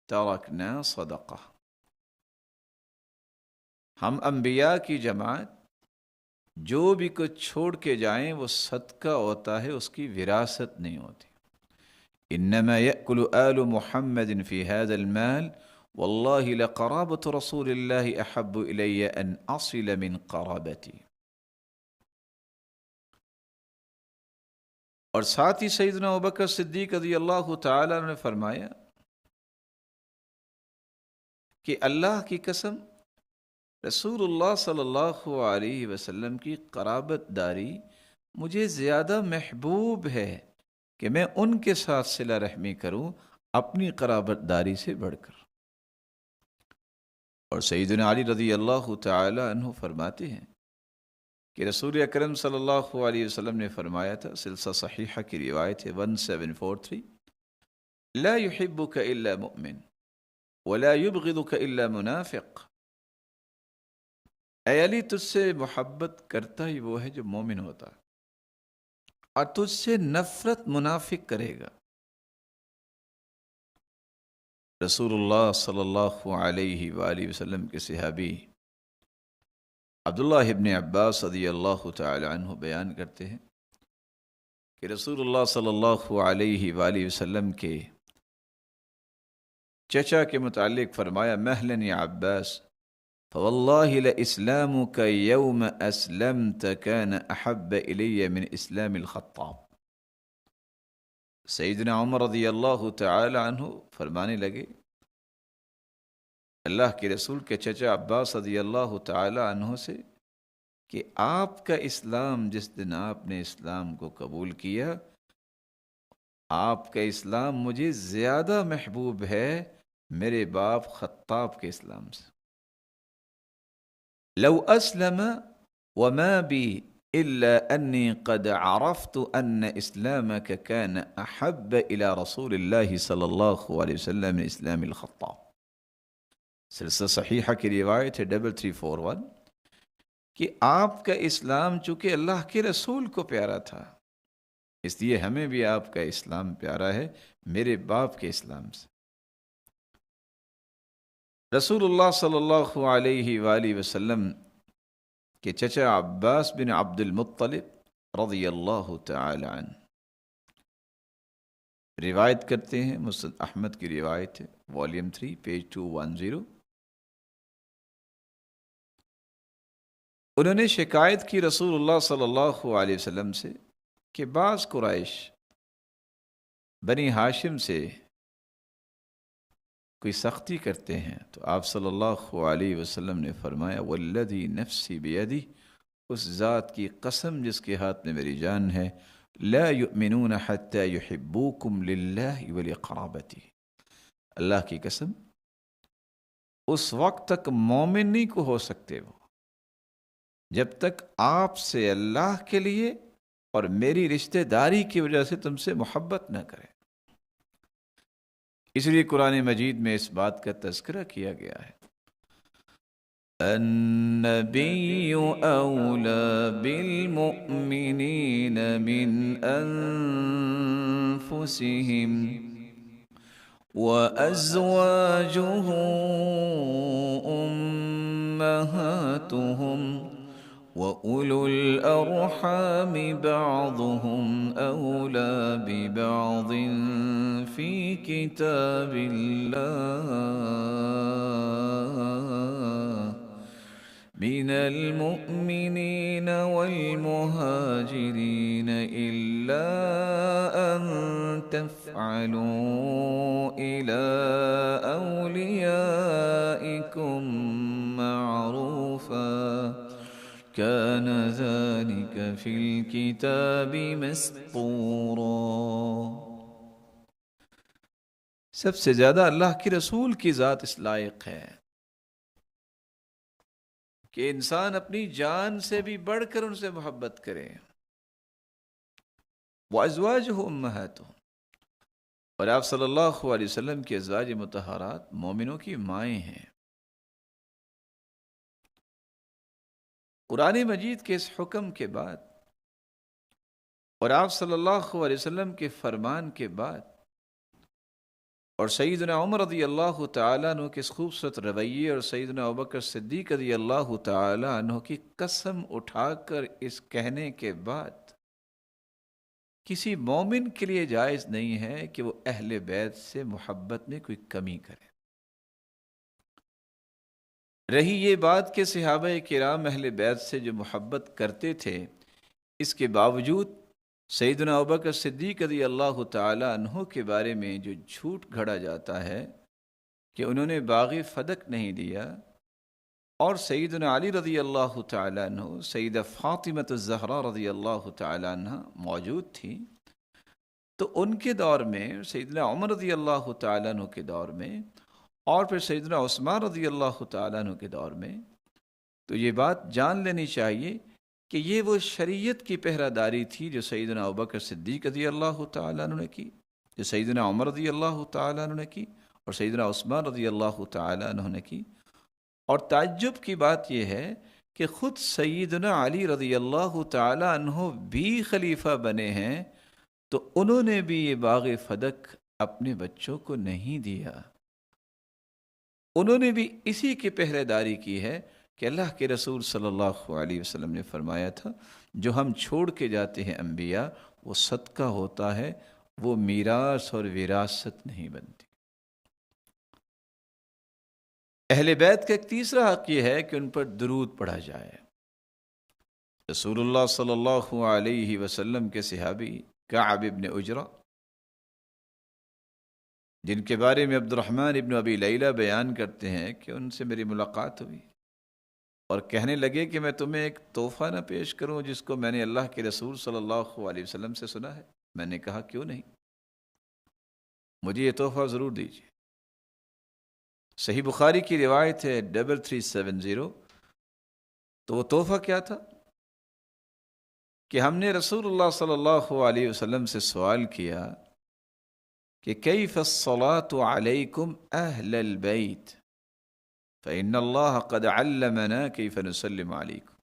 ترکنا صدقہ، ہم انبیاء کی جماعت جو بھی کچھ چھوڑ کے جائیں وہ صدقہ ہوتا ہے، اس کی وراثت نہیں ہوتی۔ انما یأکل آل محمد فی هذا المال واللہ لقرابۃ رسول اللہ احب الی ان اصل من قرابتی۔ اور ساتھ ہی سیدنا ابوبکر صدیق رضی اللہ تعالیٰ نے فرمایا کہ اللہ کی قسم، رسول اللہ صلی اللہ علیہ وسلم کی قرابت داری مجھے زیادہ محبوب ہے کہ میں ان کے ساتھ صلہ رحمی کروں اپنی قرابت داری سے بڑھ کر۔ اور سیدنا علی رضی اللہ تعالی عنہ فرماتے ہیں کہ رسول اکرم صلی اللہ علیہ وسلم نے فرمایا تھا، سلسلہ صحیحہ کی روایت ہے 1743، لا يحبك الا مؤمن ولا يبغضك الا منافق۔ اے علی، تجھ سے محبت کرتا ہی وہ ہے جو مومن ہوتا ہے، اور تجھ سے نفرت منافق کرے گا۔ رسول اللہ صلی اللہ علیہ وآلہ وسلم کے صحابی عبداللہ ابن عباس رضی اللہ تعالی عنہ بیان کرتے ہیں کہ رسول اللہ صلی اللہ علیہ وآلہ وسلم کے چچا کے متعلق فرمایا، مہلا یا عباس فواللہ لاسلامک یوم اسلمت کان احب الی من اسلام الخطاب۔ سیدنا عمر رضی اللہ تعالی عنہ فرمانے لگے، اللہ کے رسول کے چچا عباس رضی اللہ تعالی عنہ سے، کہ آپ کا اسلام، جس دن آپ نے اسلام کو قبول کیا، آپ کا اسلام مجھے زیادہ محبوب ہے میرے باپ خطاب کے اسلام سے۔ لو اسلم وما بی الا انی قد عرفت ان اسلامک کان احب الى رسول اللہ صلی اللہ علیہ وسلم من اسلام الخطاب۔ سلسلہ صحیحہ کی روایت ہے 3341 کہ آپ کا اسلام چونکہ اللہ کے رسول کو پیارا تھا، اس لیے ہمیں بھی آپ کا اسلام پیارا ہے میرے باپ کے اسلام سے۔ رسول اللہ صلی اللہ علیہ وآلہ وسلم کے چچا عباس بن عبد المطلب رضی اللہ تعالی عنہ روایت کرتے ہیں، مسند احمد کی روایت ہے، والیوم 3 پیج 210۔ انہوں نے شکایت کی رسول اللہ صلی اللہ علیہ وسلم سے کہ بعض قریش بنی ہاشم سے کوئی سختی کرتے ہیں، تو آپ صلی اللہ علیہ وسلم نے فرمایا، والذی نفسی بیدی، اس ذات کی قسم جس کے ہاتھ میں میری جان ہے، لا یؤمنون حتی یحبوکم للہ ولقرابتی، اللہ کی قسم اس وقت تک مومن نہیں کو ہو سکتے وہ جب تک آپ سے اللہ کے لیے اور میری رشتہ داری کی وجہ سے تم سے محبت نہ کرے۔ اس لیے قرآن مجید میں اس بات کا تذکرہ کیا گیا ہے، النبی اولی بالمؤمنین من انفسهم وازواجه امہاتهم وَأُولُو الْأَرْحَامِ بَعْضُهُمْ أَوْلَى بِبَعْضٍ فِي كِتَابِ اللَّهِ مِنَ الْمُؤْمِنِينَ وَالْمُهَاجِرِينَ إِلَّا أَن تَفْعَلُوا إِلَى أَوْلِيَائِكُمْ مَعْرُوفًا كان ذلك في الكتاب مسطورا۔ سب سے زیادہ اللہ کے رسول کی ذات اس لائق ہے کہ انسان اپنی جان سے بھی بڑھ کر ان سے محبت کرے۔ وَأَزْوَاجُهُ أُمَّهَاتُهُمْ، اور آپ صلی اللہ علیہ وسلم کی ازواج مطہرات مومنوں کی مائیں ہیں۔ قرآن مجید کے اس حکم کے بعد اور آپ صلی اللہ علیہ وسلم کے فرمان کے بعد اور سیدنا عمر رضی اللہ تعالیٰ عنہ کے اس خوبصورت رویے اور سیدنا ابوبکر صدیق رضی اللہ تعالیٰ عنہ کی قسم اٹھا کر اس کہنے کے بعد کسی مومن کے لیے جائز نہیں ہے کہ وہ اہل بیت سے محبت میں کوئی کمی کرے۔ رہی یہ بات کہ صحابہ کرام اہل بیت سے جو محبت کرتے تھے، اس کے باوجود سیدنا ابوبکر صدیق رضی اللہ تعالی عنہ کے بارے میں جو جھوٹ گھڑا جاتا ہے کہ انہوں نے باغ فدق نہیں دیا، اور سیدنا علی رضی اللہ تعالی عنہ، سیدہ فاطمہ الزہرا رضی اللہ تعالی عنہ موجود تھی، تو ان کے دور میں سیدنا عمر رضی اللہ تعالی عنہ کے دور میں اور پھر سیدنا عثمان رضی اللہ تعالیٰ عنہ کے دور میں، تو یہ بات جان لینی چاہیے کہ یہ وہ شریعت کی پہرہ داری تھی جو سیدنا ابوبکر صدیق رضی اللہ تعالیٰ عنہ نے کی، جو سیدنا عمر رضی اللہ تعالیٰ عنہ نے کی، اور سیدنا عثمان رضی اللہ تعالیٰ عنہ نے کی۔ اور تعجب کی بات یہ ہے کہ خود سیدنا علی رضی اللہ تعالیٰ عنہ بھی خلیفہ بنے ہیں، تو انہوں نے بھی یہ باغ فدق اپنے بچوں کو نہیں دیا۔ انہوں نے بھی اسی کی پہرے داری کی ہے کہ اللہ کے رسول صلی اللہ علیہ وسلم نے فرمایا تھا، جو ہم چھوڑ کے جاتے ہیں انبیاء، وہ صدقہ ہوتا ہے، وہ میراث اور وراثت نہیں بنتی۔ اہل بیت کا ایک تیسرا حق یہ ہے کہ ان پر درود پڑھا جائے۔ رسول اللہ صلی اللہ علیہ وسلم کے صحابی کعب ابن عجرہ، جن کے بارے میں عبد الرحمن ابن ابی لیلہ بیان کرتے ہیں کہ ان سے میری ملاقات ہوئی اور کہنے لگے کہ میں تمہیں ایک تحفہ نہ پیش کروں جس کو میں نے اللہ کے رسول صلی اللہ علیہ وسلم سے سنا ہے۔ میں نے کہا کیوں نہیں، مجھے یہ تحفہ ضرور دیجیے۔ صحیح بخاری کی روایت ہے 3370۔ تو وہ تحفہ کیا تھا کہ ہم نے رسول اللہ صلی اللہ علیہ وسلم سے سوال کیا کہ کیف الصلاة علیکم اہل البیت فإن اللہ قد علمنا کیف نسلم علیکم۔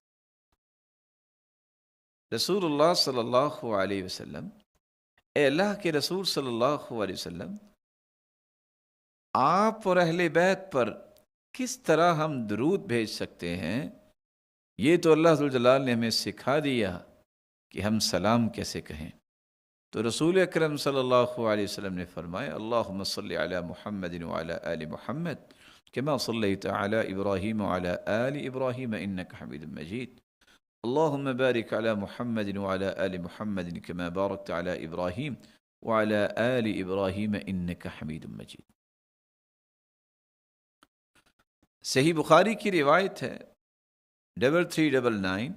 رسول اللہ صلی اللہ علیہ وسلم، اے اللہ کے رسول صلی اللہ علیہ وسلم، آپ اور اہل بیت پر کس طرح ہم درود بھیج سکتے ہیں؟ یہ تو اللہ ذوالجلال نے ہمیں سکھا دیا کہ ہم سلام کیسے کہیں۔ تو رسول اکرم صلی اللہ علیہ وسلم نے فرمایا اللہم صلی علی محمد وعلی آل محمد کما صلیت علی ابراہیم وعلی آل ابراہیم انک حمید مجید، اللہم بارک علی محمد وعلی آل محمد کما بارکت علی ابراہیم وعلی آل ابراہیم انک حمید مجید۔ صحیح بخاری کی روایت ہے 3399۔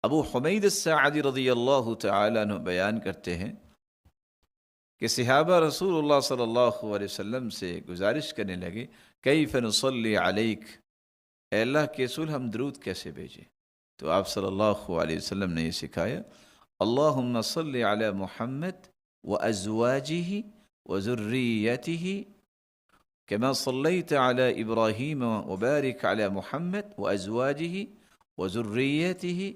ابو حمید الساعدی رضی اللہ تعالیٰ عنہ بیان کرتے ہیں کہ صحابہ رسول اللہ صلی اللہ علیہ وسلم سے گزارش کرنے لگے کیف نصلی علیک، اے اللہ کے رسول ہم درود کیسے بھیجیں؟ تو آپ صلی اللہ علیہ وسلم نے یہ سکھایا اللہم صلی علی محمد وازواجہ وذریتہ کما صلیت علی ابراہیم وبارک علی محمد وازواجہ وذریتہ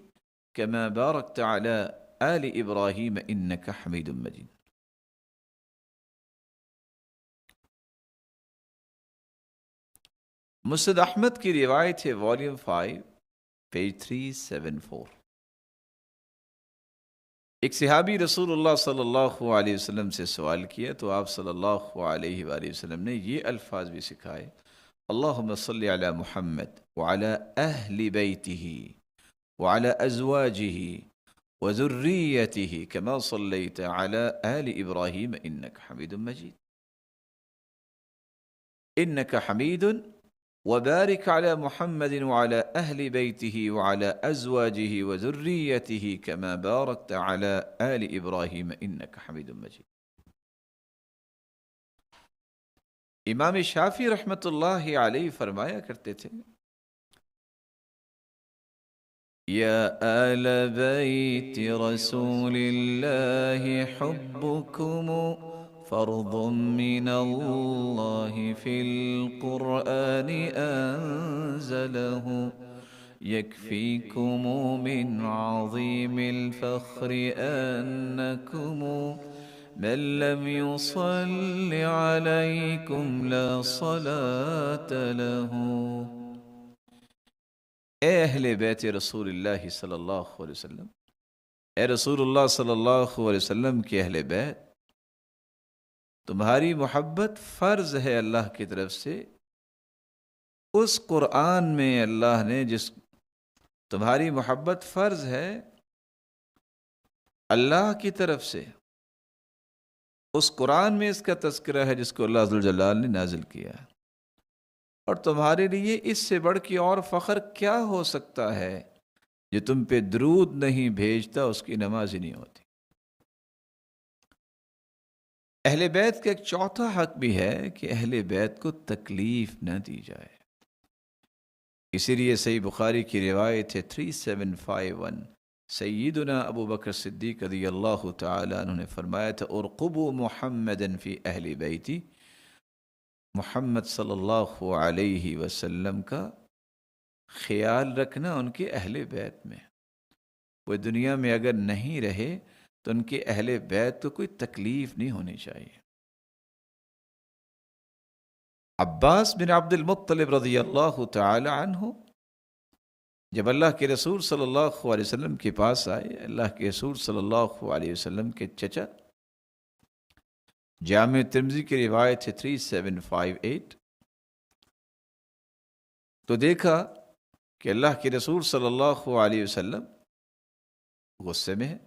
کما بارکت علی آل ابراہیم انک حمید مجید۔ مسند احمد کی روایت ہے والیوم 5 پیج 374۔ ایک صحابی رسول اللہ صلی اللہ علیہ وسلم سے سوال کیا تو آپ صلی اللہ علیہ وآلہ وسلم نے یہ الفاظ بھی سکھائے: اللہم صلی علی محمد وعلی اہل بیتہ وعلی ازواجہ وذریتہ کما صلیت علی آل ابراہیم انک حمید مجید، انک حمید، وبارک علی محمد وعلی اہل بیتہ وعلی ازواجہ وذریتہ کما بارکت علی آل ابراہیم انک حمید مجید۔ امام شافعی رحمۃ اللہ علیہ فرمایا کرتے تھے: یا آل بیت رسول اللہ حبکم فرض من اللہ فی القرآن انزلہ یکفیکم من عظیم الفخر انکم من لم يصل علیکم لا صلاة له۔ اے اہل بیت رسول اللہ صلی اللہ علیہ وسلم، اے رسول اللہ صلی اللہ علیہ وسلم کے اہل بیت، تمہاری محبت فرض ہے اللہ کی طرف سے اس قرآن میں۔ اللہ نے تمہاری محبت فرض ہے اللہ کی طرف سے اس قرآن میں، اس کا تذکرہ ہے جس کو اللہ ذوالجلال نے نازل کیا ہے، اور تمہارے لیے اس سے بڑھ کے اور فخر کیا ہو سکتا ہے؟ جو تم پہ درود نہیں بھیجتا اس کی نماز ہی نہیں ہوتی۔ اہل بیت کا ایک چوتھا حق بھی ہے کہ اہل بیت کو تکلیف نہ دی جائے۔ اسی لیے صحیح بخاری کی روایت ہے 3751، سیدنا ابو بکر صدیق رضی اللہ تعالی عنہ نے فرمایا تھا: ارقبوا محمدا فی اہل بیتی، محمد صلی اللہ علیہ وسلم کا خیال رکھنا ان کے اہل بیت میں۔ وہ دنیا میں اگر نہیں رہے تو ان کے اہل بیت کو کوئی تکلیف نہیں ہونی چاہیے۔ عباس بن عبد المطلب رضی اللہ تعالی عنہ جب اللہ کے رسول صلی اللہ علیہ وسلم کے پاس آئے، اللہ کے رسول صلی اللہ علیہ وسلم کے چچا، جامع ترمذی کی روایت ہے 3758، تو دیکھا کہ اللہ کے رسول صلی اللہ علیہ وسلم غصے میں ہے۔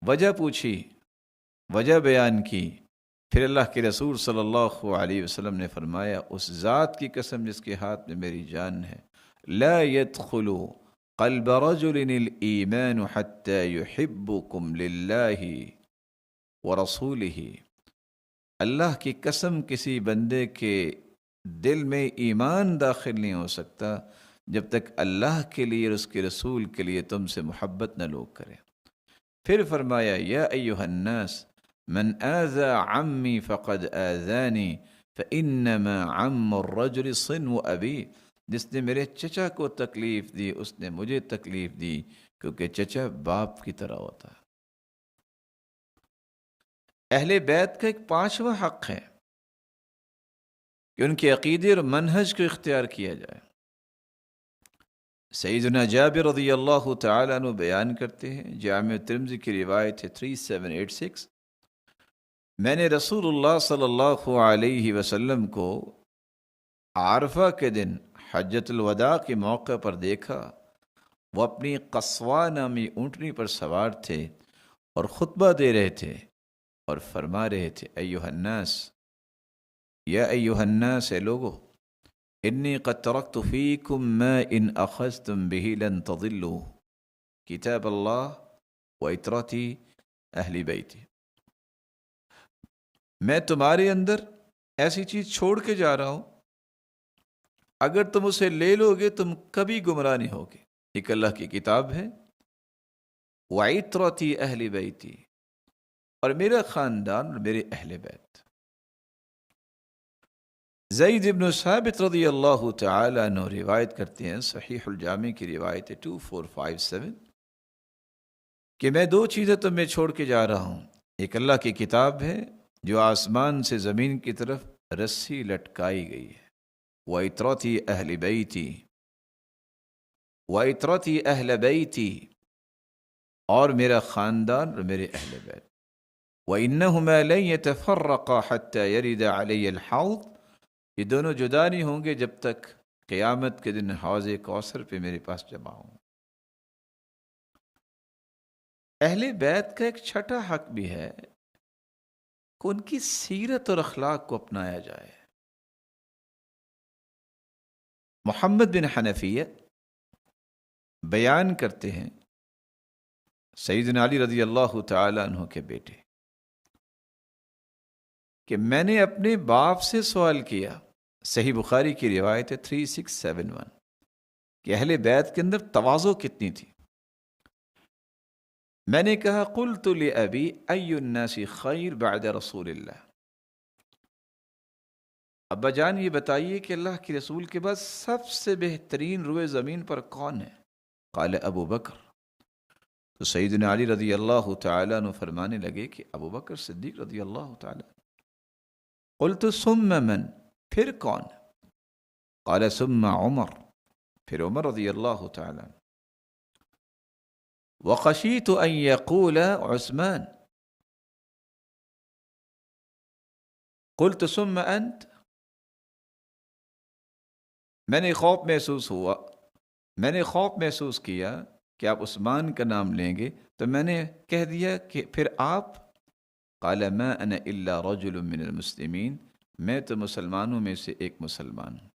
وجہ پوچھی، وجہ بیان کی، پھر اللہ کے رسول صلی اللہ علیہ وسلم نے فرمایا: اس ذات کی قسم جس کے ہاتھ میں میری جان ہے، لا يدخل قلب رجل الایمان حتى يحبكم للہ ورسولہ، اللہ کی قسم کسی بندے کے دل میں ایمان داخل نہیں ہو سکتا جب تک اللہ کے لیے اور اس کے رسول کے لیے تم سے محبت نہ لوگ کریں۔ پھر فرمایا: یا ایھا الناس من آذى عمی فقد آذانی فإنما عم الرجل صنو ابی، جس نے میرے چچا کو تکلیف دی اس نے مجھے تکلیف دی، کیونکہ چچا باپ کی طرح ہوتا ہے۔ اہل بیت کا ایک پانچواں حق ہے کہ ان کے عقیدے اور منہج کو اختیار کیا جائے۔ سیدنا جابر رضی اللہ تعالی عنہ بیان کرتے ہیں، جامع ترمذی کی روایت ہے 3786، میں نے رسول اللہ صلی اللہ علیہ وسلم کو عرفہ کے دن حجۃ الوداع کے موقع پر دیکھا، وہ اپنی قصوہ نامی اونٹنی پر سوار تھے اور خطبہ دے رہے تھے اور فرما رہے تھے: ایھا الناس، یا ایھا الناس، اے لوگو، انی قد ترکت فیکم ما ان اخذتم به لن تضلوا، کتاب اللہ و اطرتی اہل بیتی، میں تمہارے اندر ایسی چیز چھوڑ کے جا رہا ہوں، اگر تم اسے لے لو گے تم کبھی گمراہ نہیں ہوگے۔ ایک اللہ کی کتاب ہے، وَعِطْرَتِي أَهْلِ بَيْتِي، اور میرا خاندان اور میرے اہل بیت۔ زید بن ثابت رضی اللہ تعالی عنہ روایت کرتے ہیں، صحیح الجامع کی روایت ہے 2457، کہ میں دو چیزیں تمہیں چھوڑ کے جا رہا ہوں، ایک اللہ کی کتاب ہے جو آسمان سے زمین کی طرف رسی لٹکائی گئی ہے، وَعِطْرَتِي أَهْلِ بَيْتِي، وَإِتْرَتِي أَهْلَ بَيْتِي، اور میرا خاندان اور میرے اہل بیت. وَإِنَّهُمَا لَن يَتَفَرَّقَا حَتَّى يَرِدَ عَلَيَّ الْحَوْض، یہ دونوں جدا نہیں ہوں گے جب تک قیامت کے دن حوض کوثر پہ میرے پاس جمع ہوں. اہل بیت کا ایک چھٹا حق بھی ہے کہ ان کی سیرت اور اخلاق کو اپنایا جائے. محمد بن حنفیہ بیان کرتے ہیں، سیدنا علی رضی اللہ تعالی عنہ کے بیٹے، کہ میں نے اپنے باپ سے سوال کیا، صحیح بخاری کی روایت ہے 3671، کہ اہل بیت کے اندر تواضع کتنی تھی. میں نے کہا قلت لأبی ای الناس خیر بعد رسول اللہ، ابا جان یہ بتائیے کہ اللہ کے رسول کے بعد سب سے بہترین روئے زمین پر کون ہے؟ قال ابو بکر. تو سیدنا علی رضی اللہ تعالیٰ عنہ فرمانے لگے کہ ابو بکر صدیق رضی اللہ تعالیٰ. قلت ثم من، پھر کون؟ قال ثم عمر، پھر عمر رضی اللہ تعالیٰ. وخشیت ان یقول عثمان. قلت ثم انت، میں نے خوف محسوس کیا کہ آپ عثمان کا نام لیں گے، تو میں نے کہہ دیا کہ پھر آپ. قال ما انا الا رجل من المسلمین، میں تو مسلمانوں میں سے ایک مسلمان ہوں.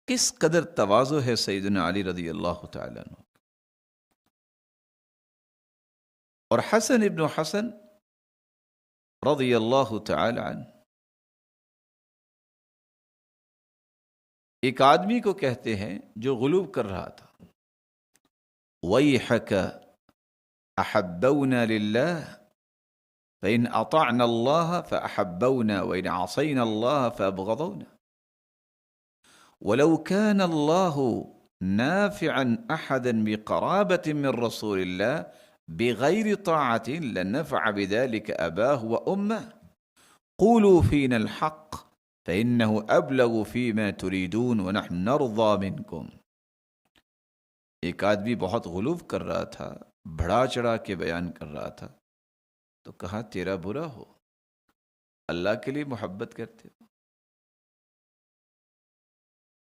کس قدر تواضع ہے سیدنا علی رضی اللہ تعالیٰ عنہ. اور حسن ابن حسن رضی اللہ تعالی عنہ ایک آدمی کو کہتے ہیں جو غلو کر رہا تھا، وَيْحَكَ أَحَبَّوْنَا لِلَّهِ فَإِنْ أَطَعْنَا اللَّهَ فَأَحَبَّوْنَا وَإِنْ عَصَيْنَا اللَّهَ فَأَبْغَضَوْنَا وَلَوْ كَانَ اللَّهُ نَافِعًا أَحَدًا بِقَرَابَةٍ مِّن رَّسُولِ اللَّهِ بِغَيْرِ طَاعَةٍ لَنَفَعَ بِذَلِكَ أَبَاهُ وَأُمَّهُ قُولُوا فِينَا الْحَقَّ فَإِنَّهُ أَبْلَغُ فِيمَا تُرِيدُونَ وَنَحْنُ نَرْضَىٰ مِنكُمْ. ایک آدمی بہت غلو کر رہا تھا، بڑھا چڑھا کے بیان کر رہا تھا، تو کہا تیرا برا ہو، اللہ کے لیے محبت کرتے ہو،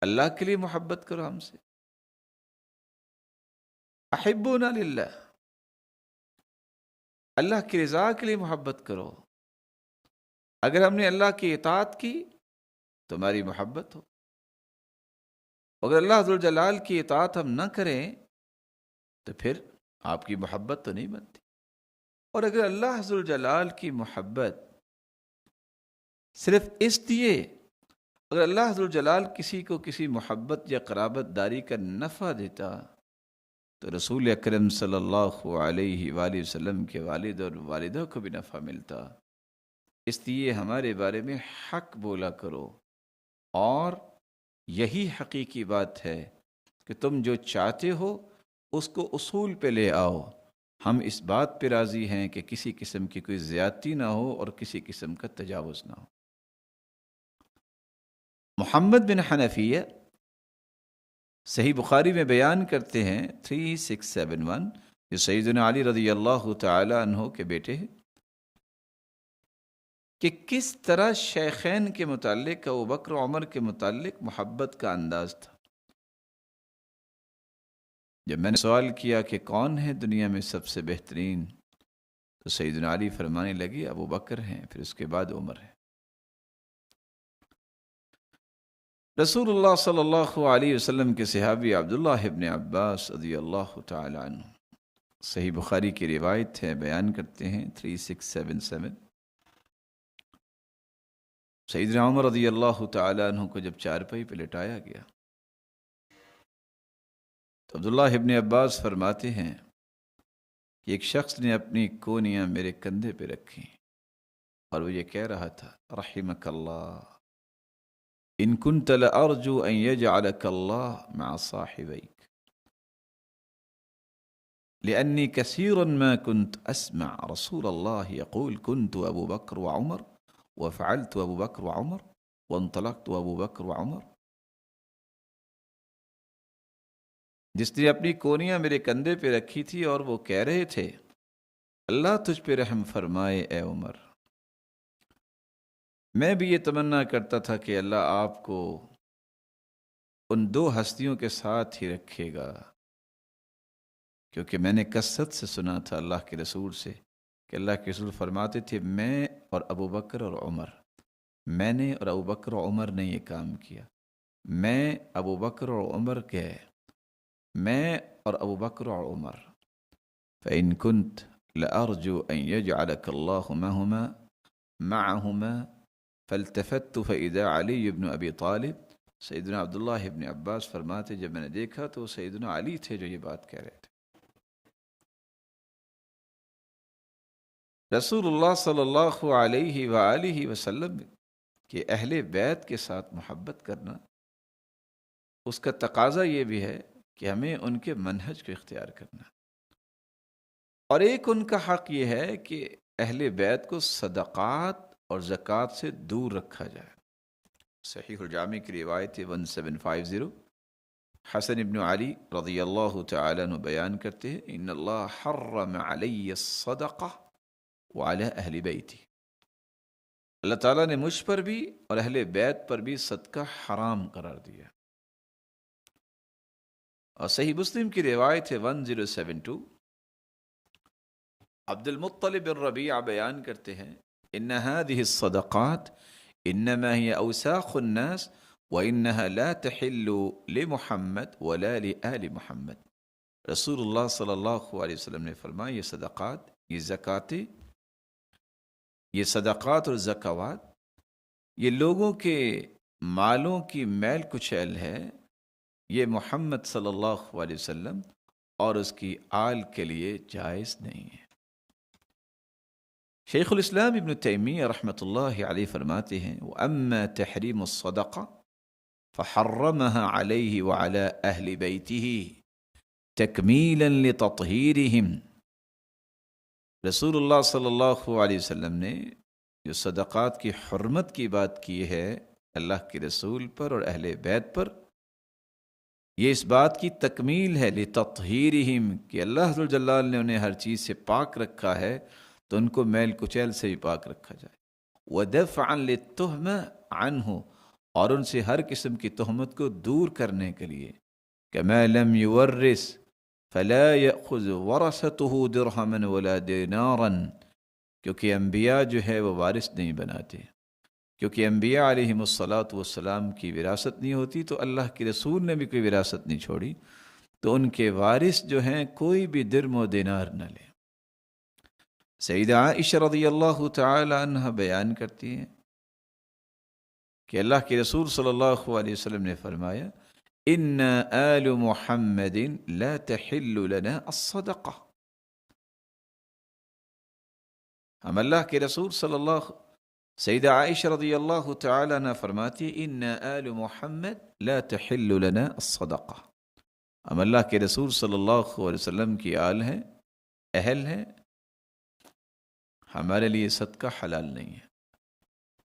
اللہ کے لیے محبت کرو ہم سے. احبونا للہ، اللہ کی رضا کے لیے محبت کرو. اگر ہم نے اللہ کی اطاعت کی تمہاری محبت ہو، اگر اللہ ذوالجلال کی اطاعت ہم نہ کریں تو پھر آپ کی محبت تو نہیں بنتی. اور اگر اللہ ذوالجلال کی محبت صرف اس لیے، اگر اللہ ذوالجلال کسی کو کسی محبت یا قرابت داری کا نفع دیتا تو رسول اکرم صلی اللہ علیہ وآلہ وسلم کے والد اور والدہ کو بھی نفع ملتا. اس لیے ہمارے بارے میں حق بولا کرو، اور یہی حقیقی بات ہے کہ تم جو چاہتے ہو اس کو اصول پہ لے آؤ. ہم اس بات پہ راضی ہیں کہ کسی قسم کی کوئی زیادتی نہ ہو اور کسی قسم کا تجاوز نہ ہو. محمد بن حنفیہ صحیح بخاری میں بیان کرتے ہیں 3671، جو سیدنا علی رضی اللہ تعالی عنہ کے بیٹے ہیں، کہ کس طرح شیخین کے متعلق، ابو بکر و عمر کے متعلق محبت کا انداز تھا. جب میں نے سوال کیا کہ کون ہے دنیا میں سب سے بہترین، تو سیدنا علی فرمانے لگے ابو بکر ہیں، پھر اس کے بعد عمر ہے. رسول اللہ صلی اللہ علیہ وسلم کے صحابی عبداللہ ابن عباس رضی اللہ تعالی عنہ، صحیح بخاری کی روایت ہے، بیان کرتے ہیں 3677، سیدنا عمر رضی اللہ تعالی عنہ کو جب چارپائی پہ لٹایا گیا تو عبداللہ ابن عباس فرماتے ہیں کہ ایک شخص نے اپنی کونیاں میرے کندھے پہ رکھی اور وہ یہ کہہ رہا تھا رحمک اللہ ان كنت لأرجو ان يجعلك الله مع صاحبيك لأني كثيرا ما كنت أسمع رسول الله يقول كنت أبو بكر وعمر وفعلت أبو بكر وعمر وانطلقت أبو بكر وعمر. جس نے اپنی کونیاں میرے کندھے پہ رکھی تھی اور وہ کہہ رہے تھے اللہ تجھ پہ رحم فرمائے اے عمر۔ میں بھی یہ تمنا کرتا تھا کہ اللہ آپ کو ان دو ہستیوں کے ساتھ ہی رکھے گا، کیونکہ میں نے کثرت سے سنا تھا اللہ کے رسول سے کہ اللہ کے رسول فرماتے تھے میں اور ابو بکر اور عمر، میں نے اور ابو بکر اور عمر نے یہ کام کیا، میں ابو بکر اور عمر گئے، میں اور ابو بکر اور عمر۔ فإن كنت لأرجو أن يجعلك الله معهما فالتفت فإذا علي بن أبي طالب۔ سیدنا عبداللہ ابن عباس فرماتے جب میں نے دیکھا تو سیدنا علی تھے جو یہ بات کہہ رہے تھے۔ رسول اللہ صلی اللہ علیہ وآلہ وسلم کے اہل بیت کے ساتھ محبت کرنا، اس کا تقاضا یہ بھی ہے کہ ہمیں ان کے منہج کو اختیار کرنا، اور ایک ان کا حق یہ ہے کہ اہل بیت کو صدقات اور زکوٰۃ سے دور رکھا جائے۔ صحیح الجامع کی روایت 1750، حسن ابن علی رضی اللہ تعالیٰ عنہ بیان کرتے ہیں ان اللہ حرم علی الصدقہ وعلی اہل بیتی، اللہ تعالیٰ نے مجھ پر بھی اور اہل بیت پر بھی صدقہ حرام قرار دیا۔ اور صحیح مسلم کی روایت ہے 1072، عبد المطلب بن ربیعہ بیان کرتے ہیں ان هذه الصدقات انما هي اوساخ الناس وانها لا تحل لمحمد ولا لآل محمد۔ رسول اللہ صلی اللہ علیہ وسلم نے فرمایا یہ صدقات، یہ زکاتیں، یہ صدقات اور زکوات یہ لوگوں کے مالوں کی میل کچیل ہے، یہ محمد صلی اللہ علیہ وسلم اور اس کی آل کے لیے جائز نہیں ہے۔ شیخ الاسلام ابن تیمیہ رحمۃ اللہ علیہ فرماتے ہیں وَأَمَّا تَحْرِيمُ الصَّدَقَةِ فَحَرَّمَهَا عَلَيْهِ وَعَلَى أَهْلِ بَيْتِهِ تَكْمِيلًا لِتَطْهِيرِهِمْ۔ رسول اللہ صلی اللہ علیہ وسلم نے جو صدقات کی حرمت کی بات کی ہے اللہ کے رسول پر اور اہل بیت پر، یہ اس بات کی تکمیل ہے لِتَطْهِيرِهِمْ کہ اللہ ذو الجلال نے انہیں ہر چیز سے پاک رکھا ہے تو ان کو میل کچیل سے بھی پاک رکھا جائے، وَدَفْعًا لِلتُّهْمَةِ عَنْهُ اور ان سے ہر قسم کی تہمت کو دور کرنے کے لیے، كَمَا لَمْ يُوَرِّثْ فَلَا يَأْخُذْ وَرَثَتُهُ دِرْهَمًا وَلَا دِینَارًا، کیونکہ انبیاء جو ہے وہ وارث نہیں بناتے، کیونکہ انبیاء علیہم الصلاۃ والسلام کی وراثت نہیں ہوتی تو اللہ کے رسول نے بھی کوئی وراثت نہیں چھوڑی، تو ان کے وارث جو ہیں کوئی بھی درم و دینار نہ لے۔ سیدہ عائشہ رضی اللہ تعالی عنہ بیان کرتی ہیں کہ اللہ کے رسول صلی اللہ علیہ وسلم نے فرمایا ان آل محمد لا تحل لنا الصدقہ، ہم اللہ کے رسول صلی اللہ، سیدہ عائشہ رضی اللہ تعالی عنہ فرماتی ہیں ان آل محمد لا تحل لنا الصدقہ، ہم اللہ کے رسول صلی اللہ علیہ وسلم کی آل ہیں، اہل ہیں، ہمارے لیے صدقہ حلال نہیں ہے۔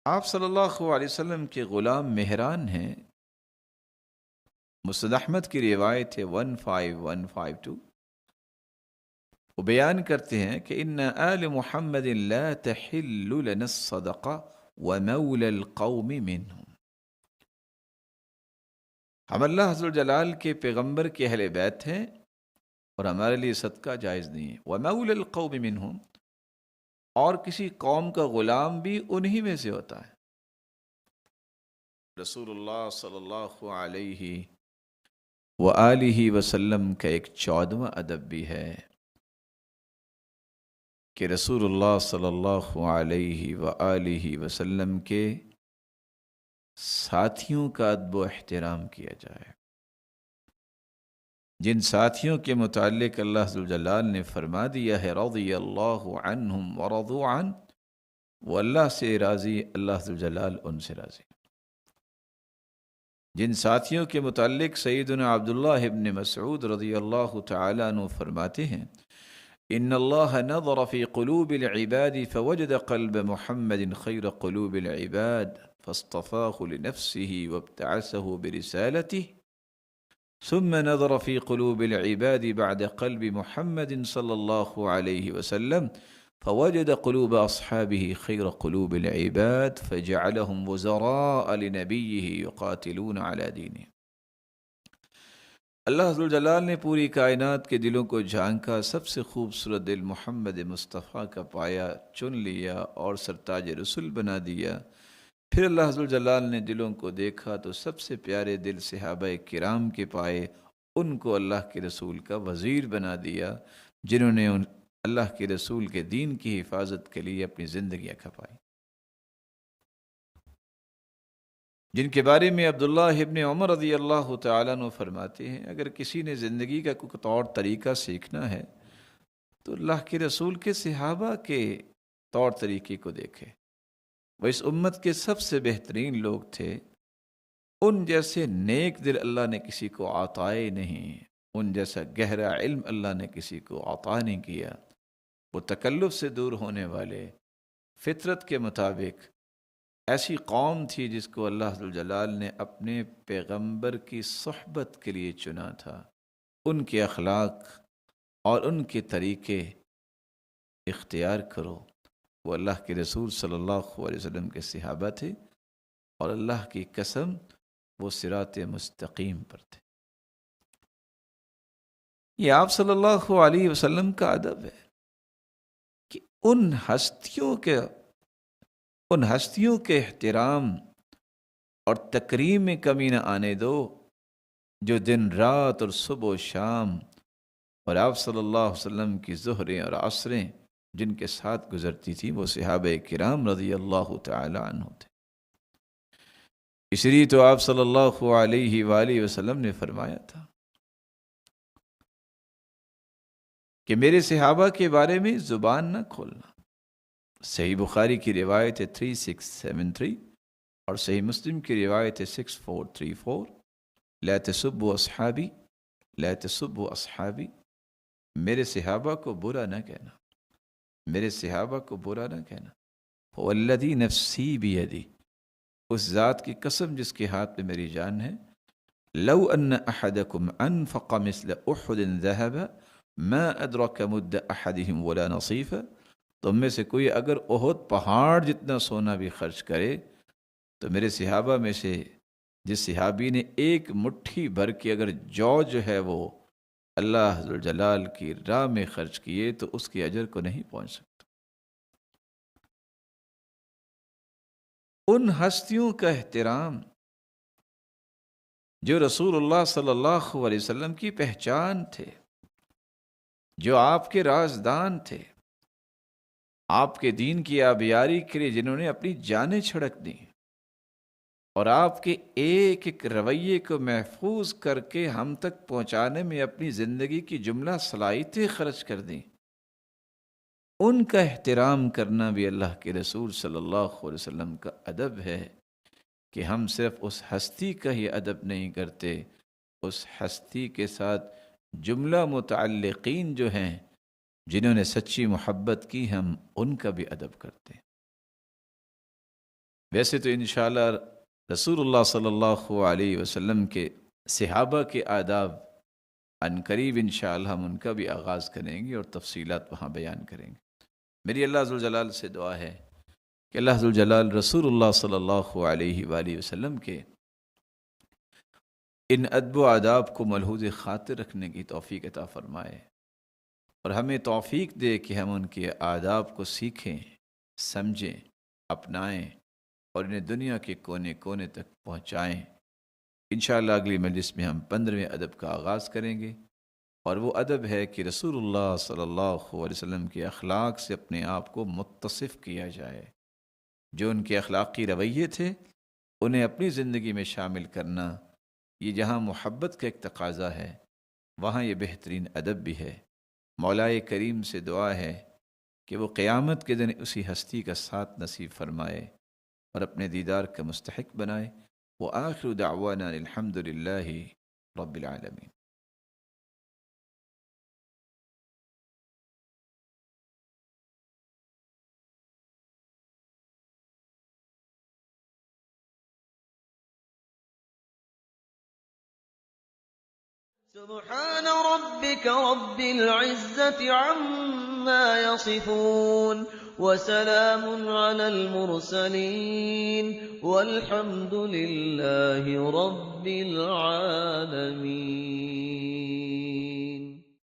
آپ صلی اللہ علیہ وسلم کے غلام مہران ہیں، مسند احمد کی روایت ہے 15152، وہ بیان کرتے ہیں کہ ان آل محمد لا تحل لنا الصدقہ ومولى القوم منهم، ہم اللہ عز و جلال کے پیغمبر کے اہل بیت ہیں اور ہمارے لیے صدقہ جائز نہیں ہے، ومولى القوم منهم اور کسی قوم کا غلام بھی انہی میں سے ہوتا ہے۔ رسول اللہ صلی اللہ علیہ وآلہ وسلم کا ایک 14واں ادب بھی ہے کہ رسول اللہ صلی اللہ علیہ وآلہ وسلم کے ساتھیوں کا ادب و احترام کیا جائے، جن ساتھیوں کے متعلق اللہ ذو الجلال نے فرما دیا ہے رضی اللہ عنہم ورضوا عنہ، وہ اللہ سے راضی، اللہ ذو الجلال ان سے راضی۔ جن ساتھیوں کے متعلق سیدنا عبداللہ ابن مسعود رضی اللہ تعالی عنہ فرماتے ہیں ان اللہ نظر فی قلوب العباد فوجد قلب محمد خیر قلوب العباد فاصطفاہ لنفسه وابتعثه برسالته، ثم نظر في قلوب العباد بعد قلب محمد صلى الله عليه وسلم فوجد قلوب أصحابه خير قلوب العباد فجعلهم وزراء لنبيه يقاتلون على دينه. اللہ ذوالجلال نے پوری کائنات کے دلوں کو جھانکا، سب سے خوبصورت دل محمد مصطفیٰ کا پایا، چن لیا اور سرتاج رسول بنا دیا. پھر اللہ ذوالجلال نے دلوں کو دیکھا تو سب سے پیارے دل صحابہ کرام کے پائے، ان کو اللہ کے رسول کا وزیر بنا دیا، جنہوں نے اللہ کے رسول کے دین کی حفاظت کے لیے اپنی زندگیاں کھپائی. جن کے بارے میں عبداللہ ابن عمر رضی اللہ تعالیٰ عنہ فرماتے ہیں، اگر کسی نے زندگی کا کوئی طور طریقہ سیکھنا ہے تو اللہ کے رسول کے صحابہ کے طور طریقے کو دیکھے. وہ اس امت کے سب سے بہترین لوگ تھے. ان جیسے نیک دل اللہ نے کسی کو عطائے نہیں، ان جیسا گہرا علم اللہ نے کسی کو عطا نہیں کیا. وہ تکلف سے دور ہونے والے، فطرت کے مطابق ایسی قوم تھی جس کو اللہ ذوالجلال نے اپنے پیغمبر کی صحبت کے لیے چنا تھا. ان کے اخلاق اور ان کے طریقے اختیار کرو. وہ اللہ کے رسول صلی اللہ علیہ وسلم کے صحابہ تھے، اور اللہ کی قسم وہ صراط مستقیم پر تھے. یہ آپ صلی اللہ علیہ وسلم کا ادب ہے کہ ان ہستیوں کے احترام اور تکریم میں کمی نہ آنے دو جو دن رات اور صبح و شام اور آپ صلی اللہ علیہ وسلم کی ظہریں اور عصریں جن کے ساتھ گزرتی تھی وہ صحابہ کرام رضی اللہ تعالی عنہ تھے. اس لیے تو آپ صلی اللہ علیہ وآلہ وسلم نے فرمایا تھا کہ میرے صحابہ کے بارے میں زبان نہ کھولنا. صحیح بخاری کی روایت ہے 3673 اور صحیح مسلم کی روایت ہے 6434. لا تسبوا اصحابی، لا تسبوا اصحابی، میرے صحابہ کو برا نہ کہنا، میرے صحابہ کو برا نہ کہنا. والذی نفسی بیدی، اس ذات کی قسم جس کے ہاتھ میں میری جان ہے، لو ان احدکم انفق مثل احد ذهب ما ادرک مد احدهم ولا نصیفا. تم میں سے کوئی اگر احد پہاڑ جتنا سونا بھی خرچ کرے تو میرے صحابہ میں سے جس صحابی نے ایک مٹھی بھر کے اگر جو ہے وہ اللہ ذوالجلال کی راہ میں خرچ کیے تو اس کے اجر کو نہیں پہنچ سکتا. ان ہستیوں کا احترام جو رسول اللہ صلی اللہ علیہ وسلم کی پہچان تھے، جو آپ کے رازدان تھے، آپ کے دین کی آبیاری کے لیے جنہوں نے اپنی جانیں چھڑک دیں اور آپ کے ایک ایک رویے کو محفوظ کر کے ہم تک پہنچانے میں اپنی زندگی کی جملہ صلاحیتیں خرچ کر دیں، ان کا احترام کرنا بھی اللہ کے رسول صلی اللہ علیہ وسلم کا ادب ہے کہ ہم صرف اس ہستی کا ہی ادب نہیں کرتے، اس ہستی کے ساتھ جملہ متعلقین جو ہیں جنہوں نے سچی محبت کی ہم ان کا بھی ادب کرتے ہیں. ویسے تو انشاءاللہ رسول اللہ صلی اللہ علیہ وسلم کے صحابہ کے آداب عنقریب انشاءاللہ ہم ان کا بھی آغاز کریں گے اور تفصیلات وہاں بیان کریں گے. میری اللہ ذوالجلال سے دعا ہے کہ اللہ ذوالجلال رسول اللہ صلی اللہ علیہ وآلہ وسلم کے ان ادب و آداب کو ملحوظ خاطر رکھنے کی توفیق عطا فرمائے اور ہمیں توفیق دے کہ ہم ان کے آداب کو سیکھیں، سمجھیں، اپنائیں اور انہیں دنیا کے کونے کونے تک پہنچائیں. انشاءاللہ اگلی مجلس میں ہم 15ویں ادب کا آغاز کریں گے، اور وہ ادب ہے کہ رسول اللہ صلی اللہ علیہ وسلم کے اخلاق سے اپنے آپ کو متصف کیا جائے. جو ان کے اخلاقی رویے تھے انہیں اپنی زندگی میں شامل کرنا، یہ جہاں محبت کا ایک تقاضا ہے وہاں یہ بہترین ادب بھی ہے. مولائے کریم سے دعا ہے کہ وہ قیامت کے دن اسی ہستی کا ساتھ نصیب فرمائے اور اپنے دیدار کا مستحق بنائے. وآخر دعوانا الحمد للہ رب العالمین. سبحان ربك رب العزة عما يصفون وسلام على المرسلين والحمد لله رب العالمين.